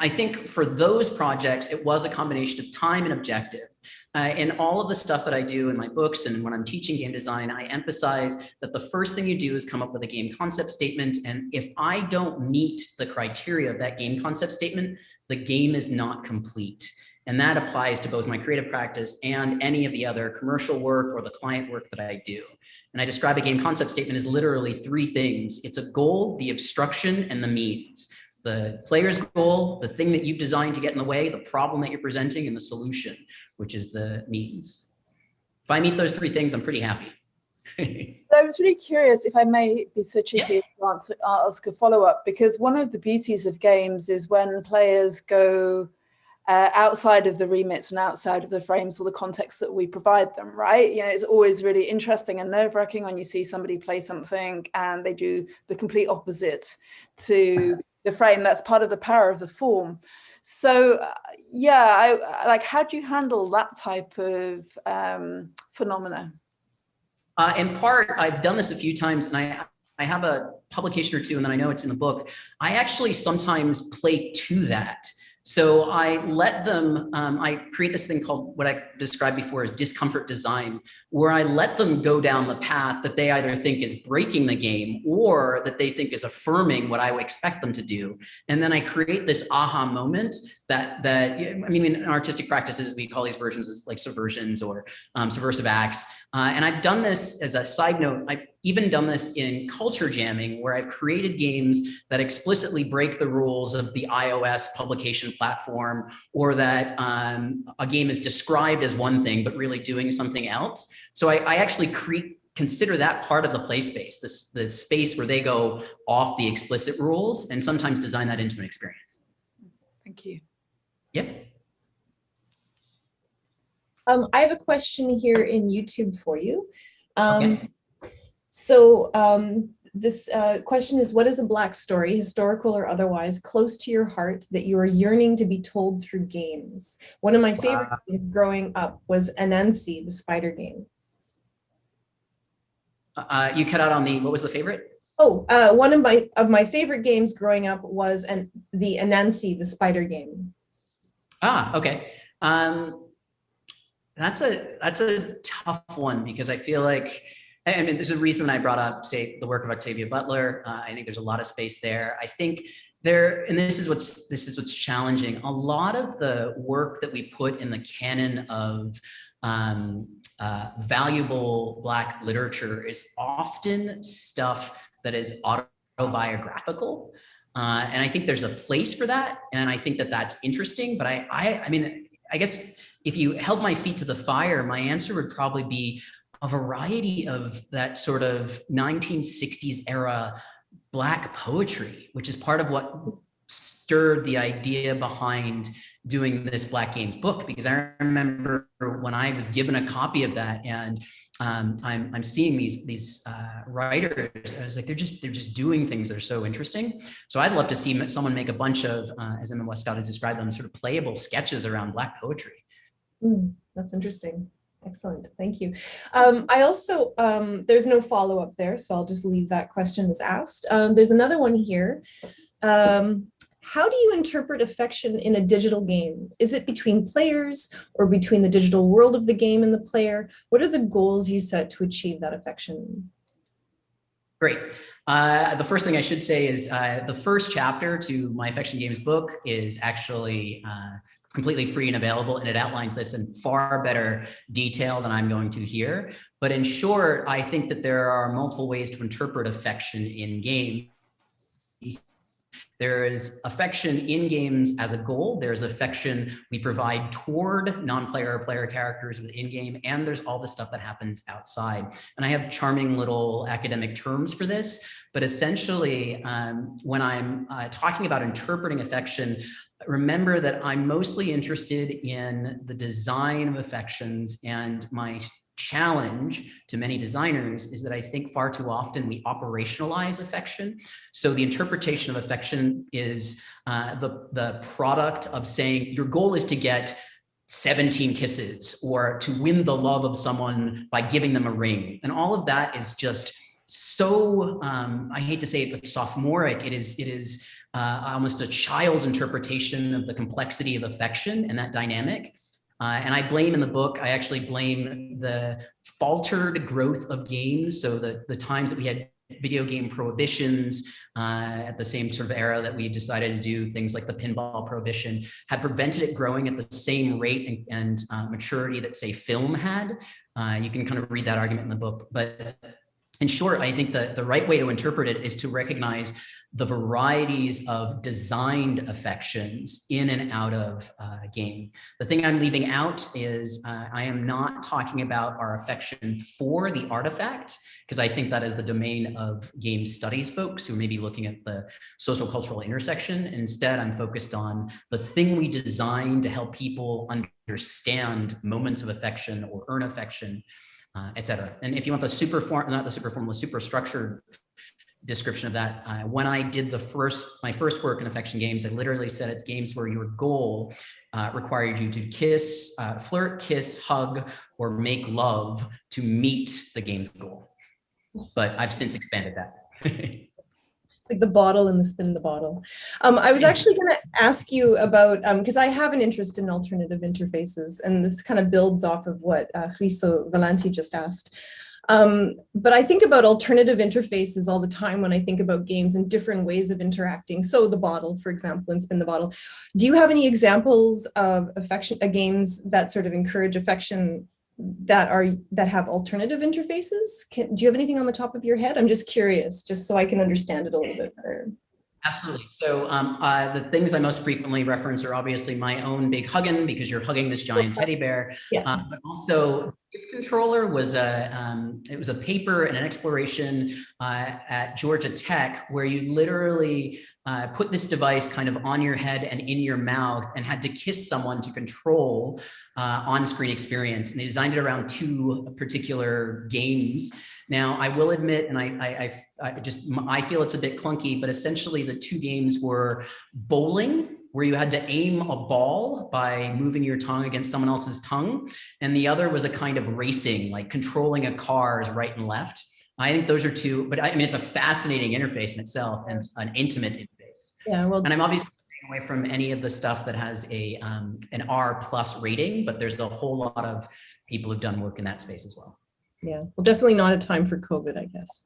I think for those projects, it was a combination of time and objective. In all of the stuff that I do in my books and when I'm teaching game design, I emphasize that the first thing you do is come up with a game concept statement. And if I don't meet the criteria of that game concept statement, the game is not complete. And that applies to both my creative practice and any of the other commercial work or the client work that I do. And I describe a game concept statement as literally three things. It's a goal, the obstruction, and the means. The player's goal, the thing that you've designed to get in the way, the problem that you're presenting, and the solution, which is the means. If I meet those three things, I'm pretty happy. I was really curious, if I may be so cheeky, to ask a follow-up, because one of the beauties of games is when players go outside of the remits and outside of the frames or the context that we provide them, right? You know, it's always really interesting and nerve-wracking when you see somebody play something and they do the complete opposite to the frame. That's part of the power of the form. So yeah, I like, how do you handle that type of phenomena? In part, I've done this a few times, and I have a publication or two, and then I know it's in the book. I actually sometimes play to that. So I let them, I create this thing called, what I described before as discomfort design, where I let them go down the path that they either think is breaking the game or that they think is affirming what I would expect them to do. And then I create this aha moment that I mean, in artistic practices, we call these versions as like subversions or subversive acts. And I've done this as a side note. I've even done this in culture jamming, where I've created games that explicitly break the rules of the iOS publication platform, or that a game is described as one thing, but really doing something else. So I actually consider that part of the play space, the space where they go off the explicit rules, and sometimes design that into an experience. Thank you. Yep. I have a question here in YouTube for you. Okay. So this question is, what is a Black story, historical or otherwise, close to your heart that you are yearning to be told through games? One of my favorite games growing up was Anansi, the spider game. You cut out on the, what was the favorite? Oh, one of my favorite games growing up was the Anansi, the spider game. Ah, okay. That's a tough one, because I feel like, I mean, there's a reason I brought up, say, the work of Octavia Butler. I think there's a lot of space there. I think there, and this is what's challenging. A lot of the work that we put in the canon of valuable Black literature is often stuff that is autobiographical. And I think there's a place for that. And I think that that's interesting. But I mean, I guess if you held my feet to the fire, my answer would probably be a variety of that sort of 1960s era Black poetry, which is part of what stirred the idea behind doing this Black Games book. Because I remember when I was given a copy of that, and I'm seeing these writers, I was like, they're just doing things that are so interesting. So I'd love to see someone make a bunch of, as Emma Westcott has described them, sort of playable sketches around Black poetry. That's interesting. Excellent. Thank you. I also, there's no follow-up there, so I'll just leave that question as asked. There's another one here. How do you interpret affection in a digital game? Is it between players or between the digital world of the game and the player? What are the goals you set to achieve that affection? Great. The first thing I should say is the first chapter to my Affection Games book is actually completely free and available, and it outlines this in far better detail than I'm going to here. But in short, I think that there are multiple ways to interpret affection in games. There is affection in games as a goal. There's affection we provide toward non-player or player characters within game, and there's all the stuff that happens outside. And I have charming little academic terms for this, but essentially, when I'm talking about interpreting affection, remember that I'm mostly interested in the design of affections, and my challenge to many designers is that I think far too often we operationalize affection. So the interpretation of affection is the product of saying your goal is to get 17 kisses or to win the love of someone by giving them a ring. And all of that is just so, I hate to say it, but sophomoric. It is almost a child's interpretation of the complexity of affection and that dynamic. And I blame in the book, I actually blame the faltered growth of games. So the times that we had video game prohibitions at the same sort of era that we decided to do things like the pinball prohibition had prevented it growing at the same rate and maturity that, say, film had. You can kind of read that argument in the book. But in short, I think that the right way to interpret it is to recognize the varieties of designed affections in and out of a game. The thing I'm leaving out is I am not talking about our affection for the artifact, because I think that is the domain of game studies folks who may be looking at the social cultural intersection. Instead, I'm focused on the thing we designed to help people understand moments of affection or earn affection, et cetera. And if you want the super structured description of that, when I did my first work in affection games, I literally said it's games where your goal required you to kiss, flirt, kiss, hug, or make love to meet the game's goal. But I've since expanded that. Like the bottle and the spin the bottle. I was actually going to ask you about, because I have an interest in alternative interfaces, and this kind of builds off of what Chriso Valenti just asked. But I think about alternative interfaces all the time when I think about games and different ways of interacting. So the bottle, for example, and spin the bottle. Do you have any examples of games that sort of encourage affection that have alternative interfaces? Do you have anything on the top of your head? I'm just curious, just so I can understand it a little bit better. Absolutely. So the things I most frequently reference are obviously my own big huggin', because you're hugging this giant teddy bear. Yeah. But also, this controller was it was a paper and an exploration at Georgia Tech where you literally put this device kind of on your head and in your mouth and had to kiss someone to control on-screen experience. And they designed it around two particular games. Now, I will admit, and I feel it's a bit clunky, but essentially the two games were bowling, where you had to aim a ball by moving your tongue against someone else's tongue. And the other was a kind of racing, like controlling a car's right and left. I think those are two, but I mean, it's a fascinating interface in itself and an intimate interface. Yeah, well, and I'm obviously staying away from any of the stuff that has an R+ rating, but there's a whole lot of people who've done work in that space as well. Yeah, well, definitely not a time for COVID, I guess.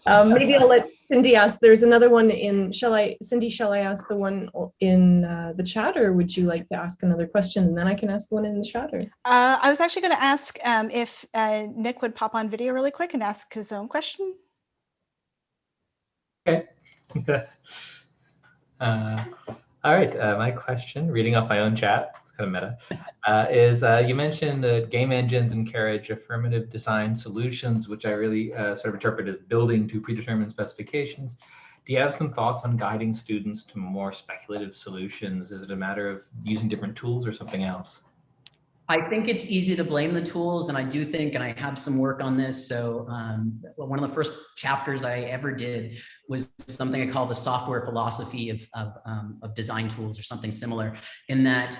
Maybe I'll let Cindy ask. There's another one in, Cindy, shall I ask the one in the chat, or would you like to ask another question and then I can ask the one in the chat? Or? I was actually going to ask if Nick would pop on video really quick and ask his own question. Okay. All right, my question, reading off my own chat, it's kind of meta, is you mentioned that game engines encourage affirmative design solutions, which I really sort of interpret as building to predetermined specifications. Do you have some thoughts on guiding students to more speculative solutions? Is it a matter of using different tools or something else? I think it's easy to blame the tools, and I do think, and I have some work on this. So one of the first chapters I ever did was something I call the software philosophy of design tools, or something similar. In that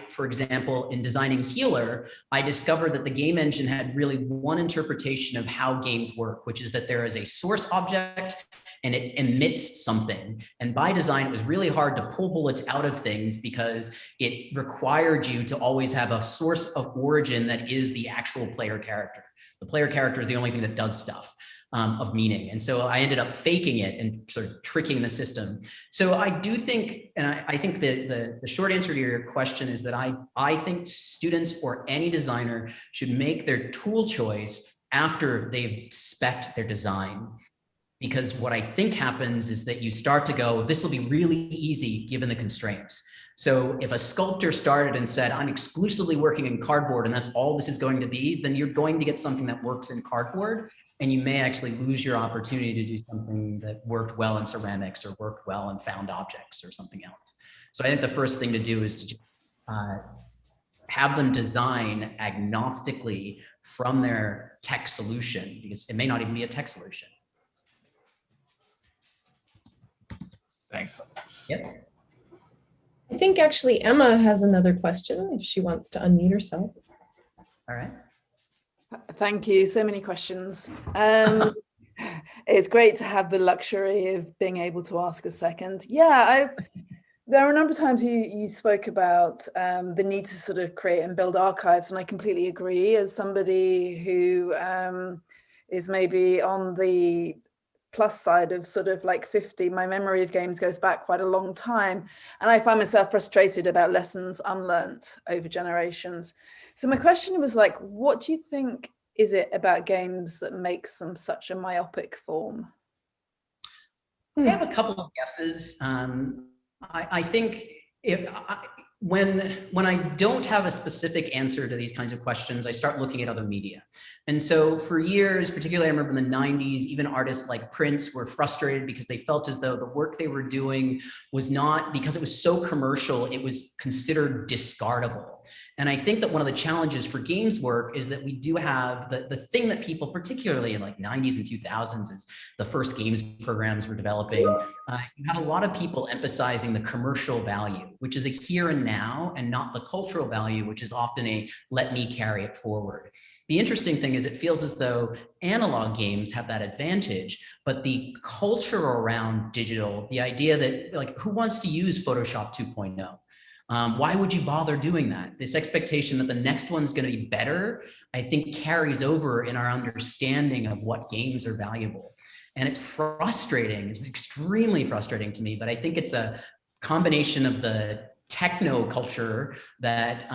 for example, in designing Healer, I discovered that the game engine had really one interpretation of how games work, which is that there is a source object and it emits something. And by design, it was really hard to pull bullets out of things because it required you to always have a source of origin that is the actual player character. The player character is the only thing that does stuff. of meaning. And so I ended up faking it and sort of tricking the system. So I do think, and I think that the short answer to your question is that I think students or any designer should make their tool choice after they've spec'd their design. Because what I think happens is that you start to go, this will be really easy given the constraints. So if a sculptor started and said, I'm exclusively working in cardboard and that's all this is going to be, then you're going to get something that works in cardboard, and you may actually lose your opportunity to do something that worked well in ceramics or worked well in found objects or something else. So I think the first thing to do is to have them design agnostically from their tech solution, because it may not even be a tech solution. Thanks. Yep. I think actually Emma has another question if she wants to unmute herself. All right. Thank you. So many questions. It's great to have the luxury of being able to ask a second. Yeah, there are a number of times you spoke about the need to sort of create and build archives, and I completely agree. As somebody who is maybe on the plus side of sort of like 50, my memory of games goes back quite a long time, and I find myself frustrated about lessons unlearnt over generations. So my question was like, what do you think is it about games that makes them such a myopic form? I have a couple of guesses. I think when I don't have a specific answer to these kinds of questions, I start looking at other media. And so for years, particularly I remember in the 90s, even artists like Prince were frustrated because they felt as though the work they were doing was not, because it was so commercial, it was considered discardable. And I think that one of the challenges for games work is that we do have the thing that people, particularly in like 90s and 2000s, as the first games programs were developing, you had a lot of people emphasizing the commercial value, which is a here and now, and not the cultural value, which is often a let me carry it forward. The interesting thing is it feels as though analog games have that advantage, but the culture around digital, the idea that like, who wants to use Photoshop 2.0? Why would you bother doing that? This expectation that the next one's going to be better, I think carries over in our understanding of what games are valuable. And it's frustrating. It's extremely frustrating to me, but I think it's a combination of the techno culture that,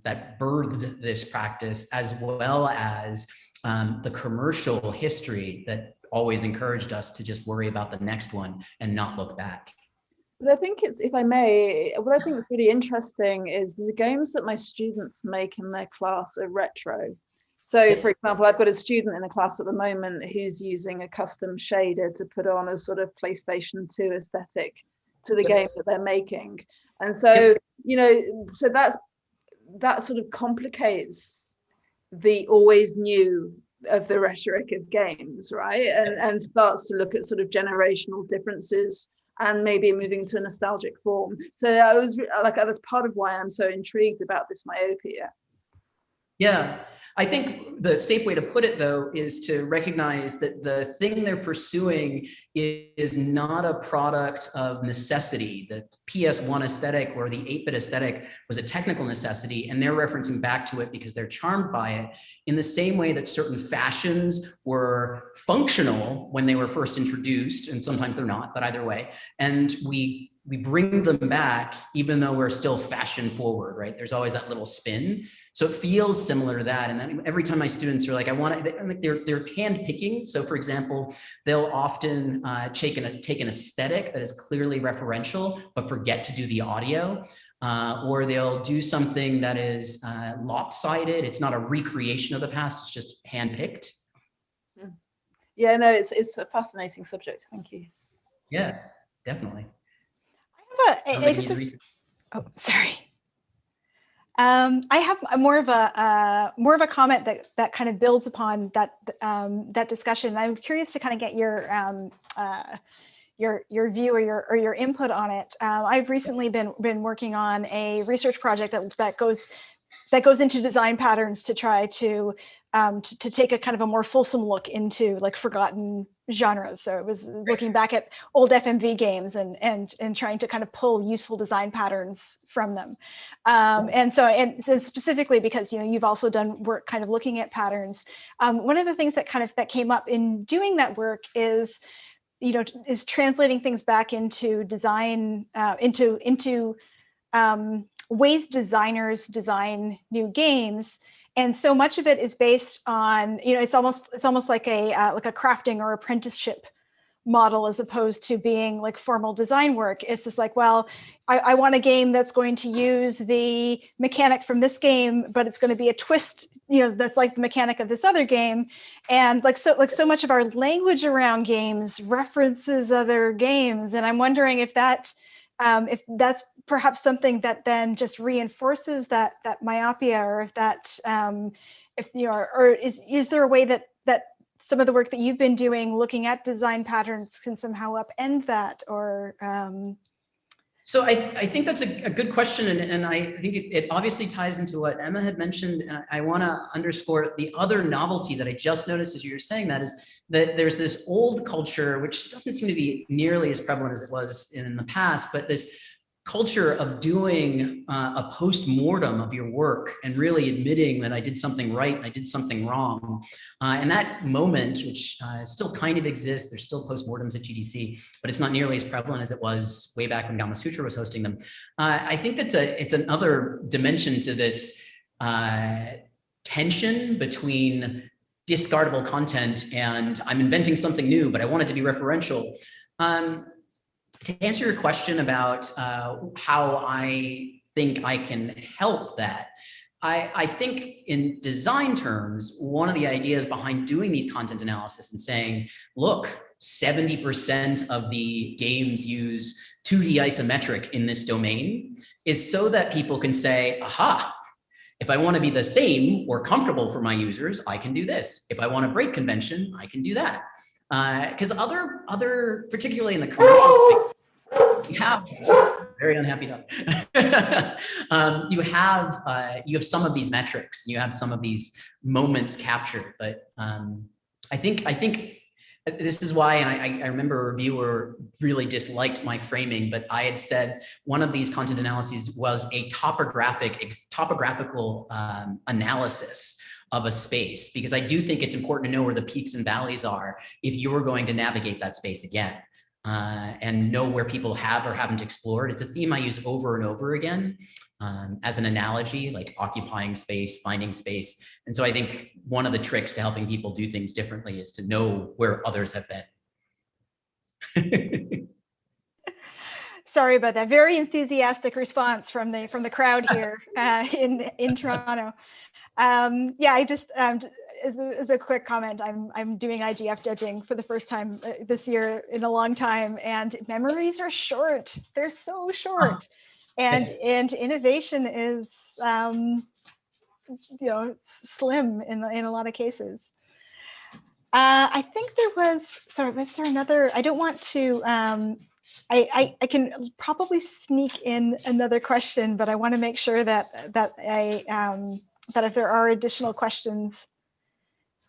that birthed this practice, as well as the commercial history that always encouraged us to just worry about the next one and not look back. But I think it's, if I may, what I think is really interesting is the games that my students make in their class are retro. So for example, I've got a student in a class at the moment who's using a custom shader to put on a sort of PlayStation 2 aesthetic to the game that they're making. And so, you know, so that sort of complicates the always new of the rhetoric of games, right? And starts to look at sort of generational differences and maybe moving to a nostalgic form. So I was like, that's part of why I'm so intrigued about this myopia. Yeah, I think the safe way to put it, though, is to recognize that the thing they're pursuing is not a product of necessity. The PS1 aesthetic or the 8-bit aesthetic was a technical necessity, and they're referencing back to it because they're charmed by it, in the same way that certain fashions were functional when they were first introduced, and sometimes they're not, but either way. And we bring them back even though we're still fashion forward, right? There's always that little spin. So it feels similar to that. And then every time my students are like, they're hand picking. So for example, they'll often take an aesthetic that is clearly referential, but forget to do the audio. Or they'll do something that is lopsided. It's not a recreation of the past, it's just hand picked. Yeah, no, it's a fascinating subject. Thank you. Yeah, definitely. Oh, sorry. I have more of a comment that kind of builds upon that discussion. I'm curious to kind of get your view or your input on it. I've recently been working on a research project that goes into design patterns to try to take a kind of a more fulsome look into like forgotten genres. So it was looking back at old FMV games and trying to kind of pull useful design patterns from them. And so specifically because, you know, you've also done work kind of looking at patterns. One of the things that came up in doing that work is, you know, is translating things back into design, into ways designers design new games. And so much of it is based on, you know, it's almost like a crafting or apprenticeship model, as opposed to being like formal design work. It's just like, well, I want a game that's going to use the mechanic from this game, but it's going to be a twist, you know, that's like the mechanic of this other game. And so much of our language around games references other games. And I'm wondering if that's perhaps something that then just reinforces that myopia, or if that, if you know, or is there a way that some of the work that you've been doing looking at design patterns can somehow upend that, or? So I think that's a good question, and I think it obviously ties into what Emma had mentioned, and I want to underscore the other novelty that I just noticed as you were saying that is that there's this old culture, which doesn't seem to be nearly as prevalent as it was in the past, but this culture of doing a post-mortem of your work and really admitting that I did something right and I did something wrong. And that moment, which still kind of exists, there's still post-mortems at GDC, but it's not nearly as prevalent as it was way back when Gamasutra was hosting them. I think that's it's another dimension to this tension between discardable content and I'm inventing something new, but I want it to be referential. To answer your question about how I think I can help that, I think in design terms, one of the ideas behind doing these content analysis and saying, look, 70% of the games use 2D isometric in this domain is so that people can say, aha, if I want to be the same or comfortable for my users, I can do this. If I want to break convention, I can do that. Because other, particularly in the commercial space, you have very unhappy dog. You have some of these metrics, you have some of these moments captured, but I think this is why, and I remember a reviewer really disliked my framing, but I had said one of these content analyses was a topographical analysis of a space, because I do think it's important to know where the peaks and valleys are if you're going to navigate that space again. And know where people have or haven't explored. It's a theme I use over and over again as an analogy, like occupying space, finding space. And so I think one of the tricks to helping people do things differently is to know where others have been. Sorry about that. Very enthusiastic response from the crowd here in Toronto. Yeah, I just as a quick comment, I'm doing IGF judging for the first time this year in a long time, and memories are short. They're so short, and innovation is you know, slim in a lot of cases. I think there was, sorry, was there another? I don't want to. I can probably sneak in another question, but I want to make sure that if there are additional questions.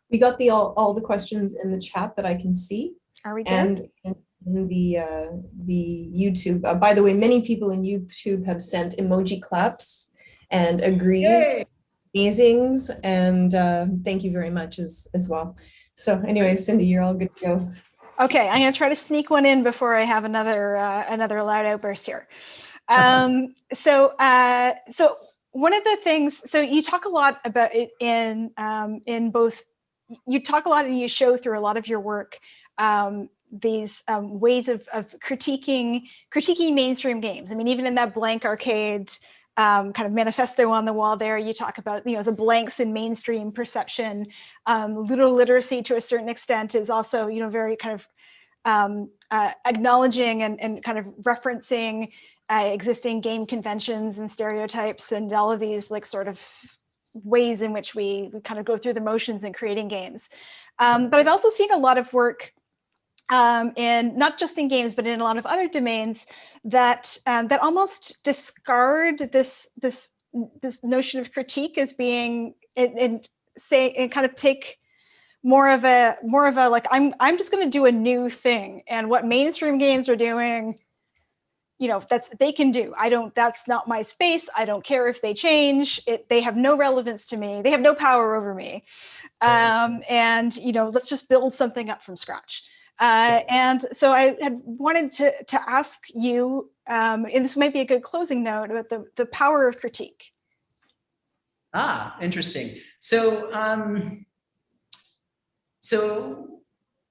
We got all the questions in the chat that I can see. Are we good? And in the YouTube. By the way, many people in YouTube have sent emoji claps and agrees, Yay! amazings, and thank you very much as well. So anyways, Cindy, you're all good to go. Okay, I'm going to try to sneak one in before I have another loud outburst here. So one of the things, so you talk a lot about it in both. You talk a lot and you show through a lot of your work these ways of critiquing mainstream games. I mean, even in that blank arcade kind of manifesto on the wall there, you talk about, you know, the blanks in mainstream perception. Ludoliteracy to a certain extent is also, you know, very kind of acknowledging and kind of referencing existing game conventions and stereotypes and all of these like sort of ways in which we kind of go through the motions in creating games. But I've also seen a lot of work in not just in games, but in a lot of other domains that that almost discard this notion of critique as being and kind of take more of a like, I'm just going to do a new thing, and what mainstream games are doing, you know, they can do. That's not my space. I don't care if they change it. They have no relevance to me. They have no power over me. And, you know, let's just build something up from scratch. And so I had wanted to ask you, and this might be a good closing note, about the power of critique. Interesting. So, so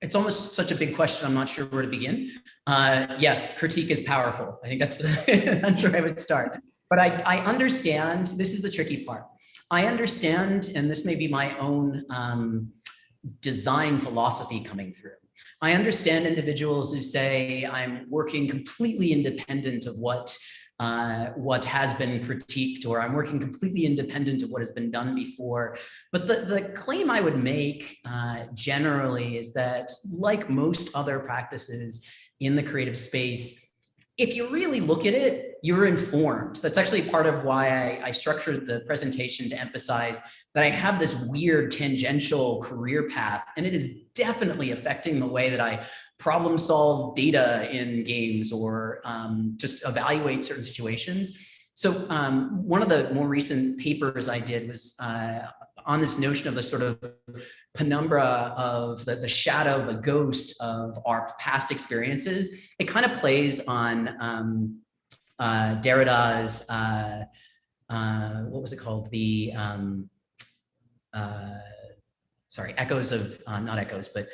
it's almost such a big question. I'm not sure where to begin. Yes, critique is powerful. I think that's that's where I would start. But I understand, this is the tricky part. I understand, and this may be my own design philosophy coming through. I understand individuals who say, I'm working completely independent of what has been critiqued, or I'm working completely independent of what has been done before. But the claim I would make generally is that, like most other practices in the creative space, if you really look at it, you're informed. That's actually part of why I structured the presentation to emphasize that I have this weird tangential career path, and it is definitely affecting the way that I problem solve data in games, or just evaluate certain situations. So one of the more recent papers I did was on this notion of the sort of penumbra of the shadow, the ghost of our past experiences. It kind of plays on Derrida's, what was it called? The, sorry, echoes of, not echoes, but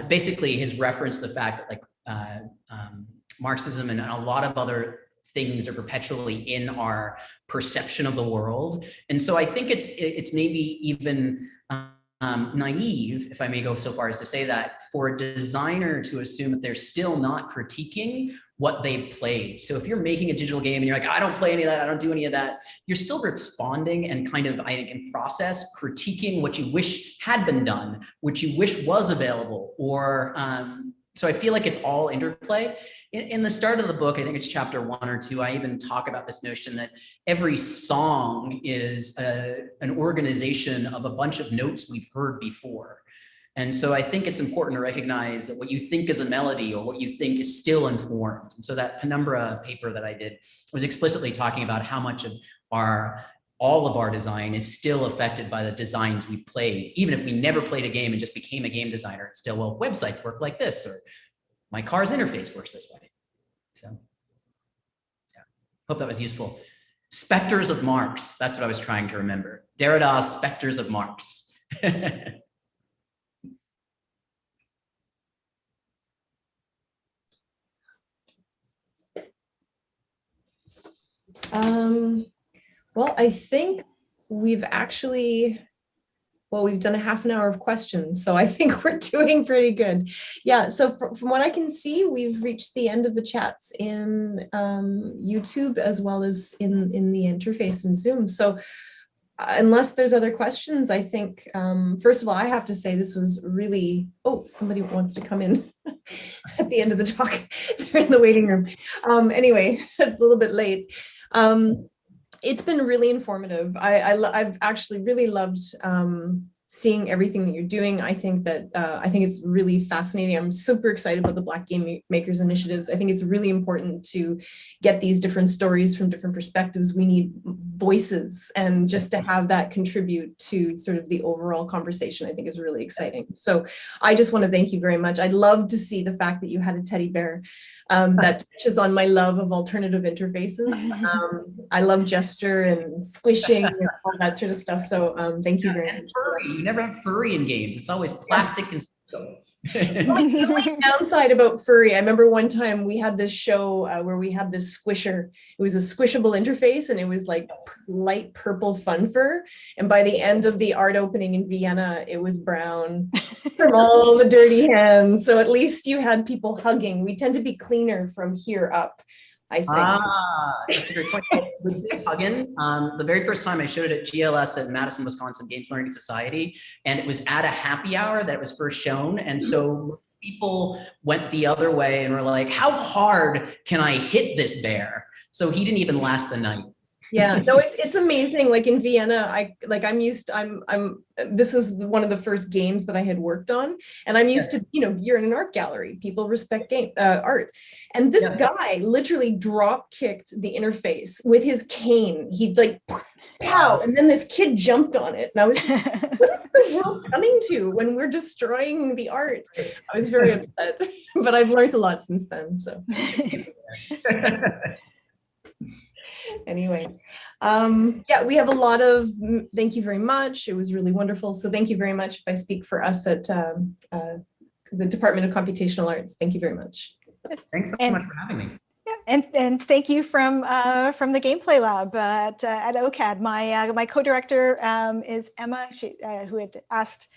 basically his reference to the fact that, like, Marxism and a lot of other things are perpetually in our perception of the world. And so I think it's maybe even naive, if I may go so far as to say that, for a designer to assume that they're still not critiquing what they've played. So if you're making a digital game and you're like, I don't play any of that, I don't do any of that, you're still responding and kind of, I think, in process, critiquing what you wish had been done, which you wish was available, or so I feel like it's all interplay. In the start of the book, I think it's chapter 1 or 2, I even talk about this notion that every song is an organization of a bunch of notes we've heard before. And so I think it's important to recognize that what you think is a melody, or what you think is still informed. And so that Penumbra paper that I did was explicitly talking about how much of all of our design is still affected by the designs we played. Even if we never played a game and just became a game designer, it's still, well, websites work like this, or my car's interface works this way. So, yeah, hope that was useful. Spectres of Marx, that's what I was trying to remember. Derrida's Spectres of Marx. Well, I think we've actually, we've done a half an hour of questions, so I think we're doing pretty good. Yeah, so from what I can see, we've reached the end of the chats in YouTube, as well as in the interface in Zoom. So unless there's other questions, I think, first of all, I have to say this was really, oh, somebody wants to come in at the end of the talk. They're in the waiting room. Anyway, a little bit late. It's been really informative. I've actually really loved seeing everything that you're doing. I think that I think it's really fascinating. I'm super excited about the Black Game Makers initiatives. I think it's really important to get these different stories from different perspectives. We need voices, and just to have that contribute to sort of the overall conversation, I think is really exciting. So I just want to thank you very much. I'd love to see the fact that you had a teddy bear that touches on my love of alternative interfaces. I love gesture and squishing and all that sort of stuff. So thank you very much. Furry. You never have furry in games. It's always plastic and steel. The only downside about furry, I remember one time we had this show where we had this squisher. It was a squishable interface, and it was like light purple fun fur. And by the end of the art opening in Vienna, it was brown from all the dirty hands. So at least you had people hugging. We tend to be cleaner from here up, I think. That's a great point. With Big Huggin', the very first time I showed it at GLS at Madison, Wisconsin Games Learning Society, and it was at a happy hour that it was first shown. And so people went the other way and were like, how hard can I hit this bear? So he didn't even last the night. Yeah, no, it's amazing. Like in Vienna, this is one of the first games that I had worked on, and I'm used to, you're in an art gallery, people respect art. And this guy literally drop kicked the interface with his cane. He'd like, pow, and then this kid jumped on it. And I was just, what is the world coming to when we're destroying the art? I was very upset, but I've learned a lot since then, so. Anyway, yeah, we have a lot of, thank you very much. It was really wonderful. So thank you very much if I speak for us at the Department of Computational Arts. Thank you very much. Thanks so much for having me. Yeah, and thank you from the Gameplay Lab at OCAD. My co-director is Emma, who had asked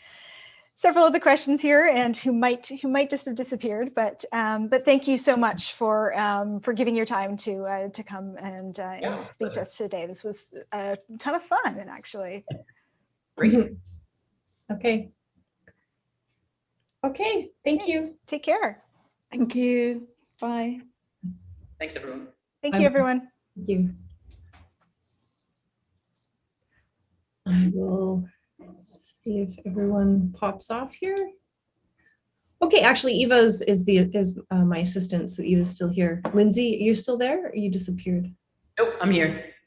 several of the questions here and who might just have disappeared, but thank you so much for giving your time to come and speak to us today. This was a ton of fun, and actually. Great. Okay. Thank you. Take care. Thank you. Bye. Thanks, everyone. Thank you, everyone. Thank you. I will see if everyone pops off here. Okay, actually, Eva is my assistant, so Eva's still here. Lindsay, you're still there, or you disappeared? Nope, I'm here.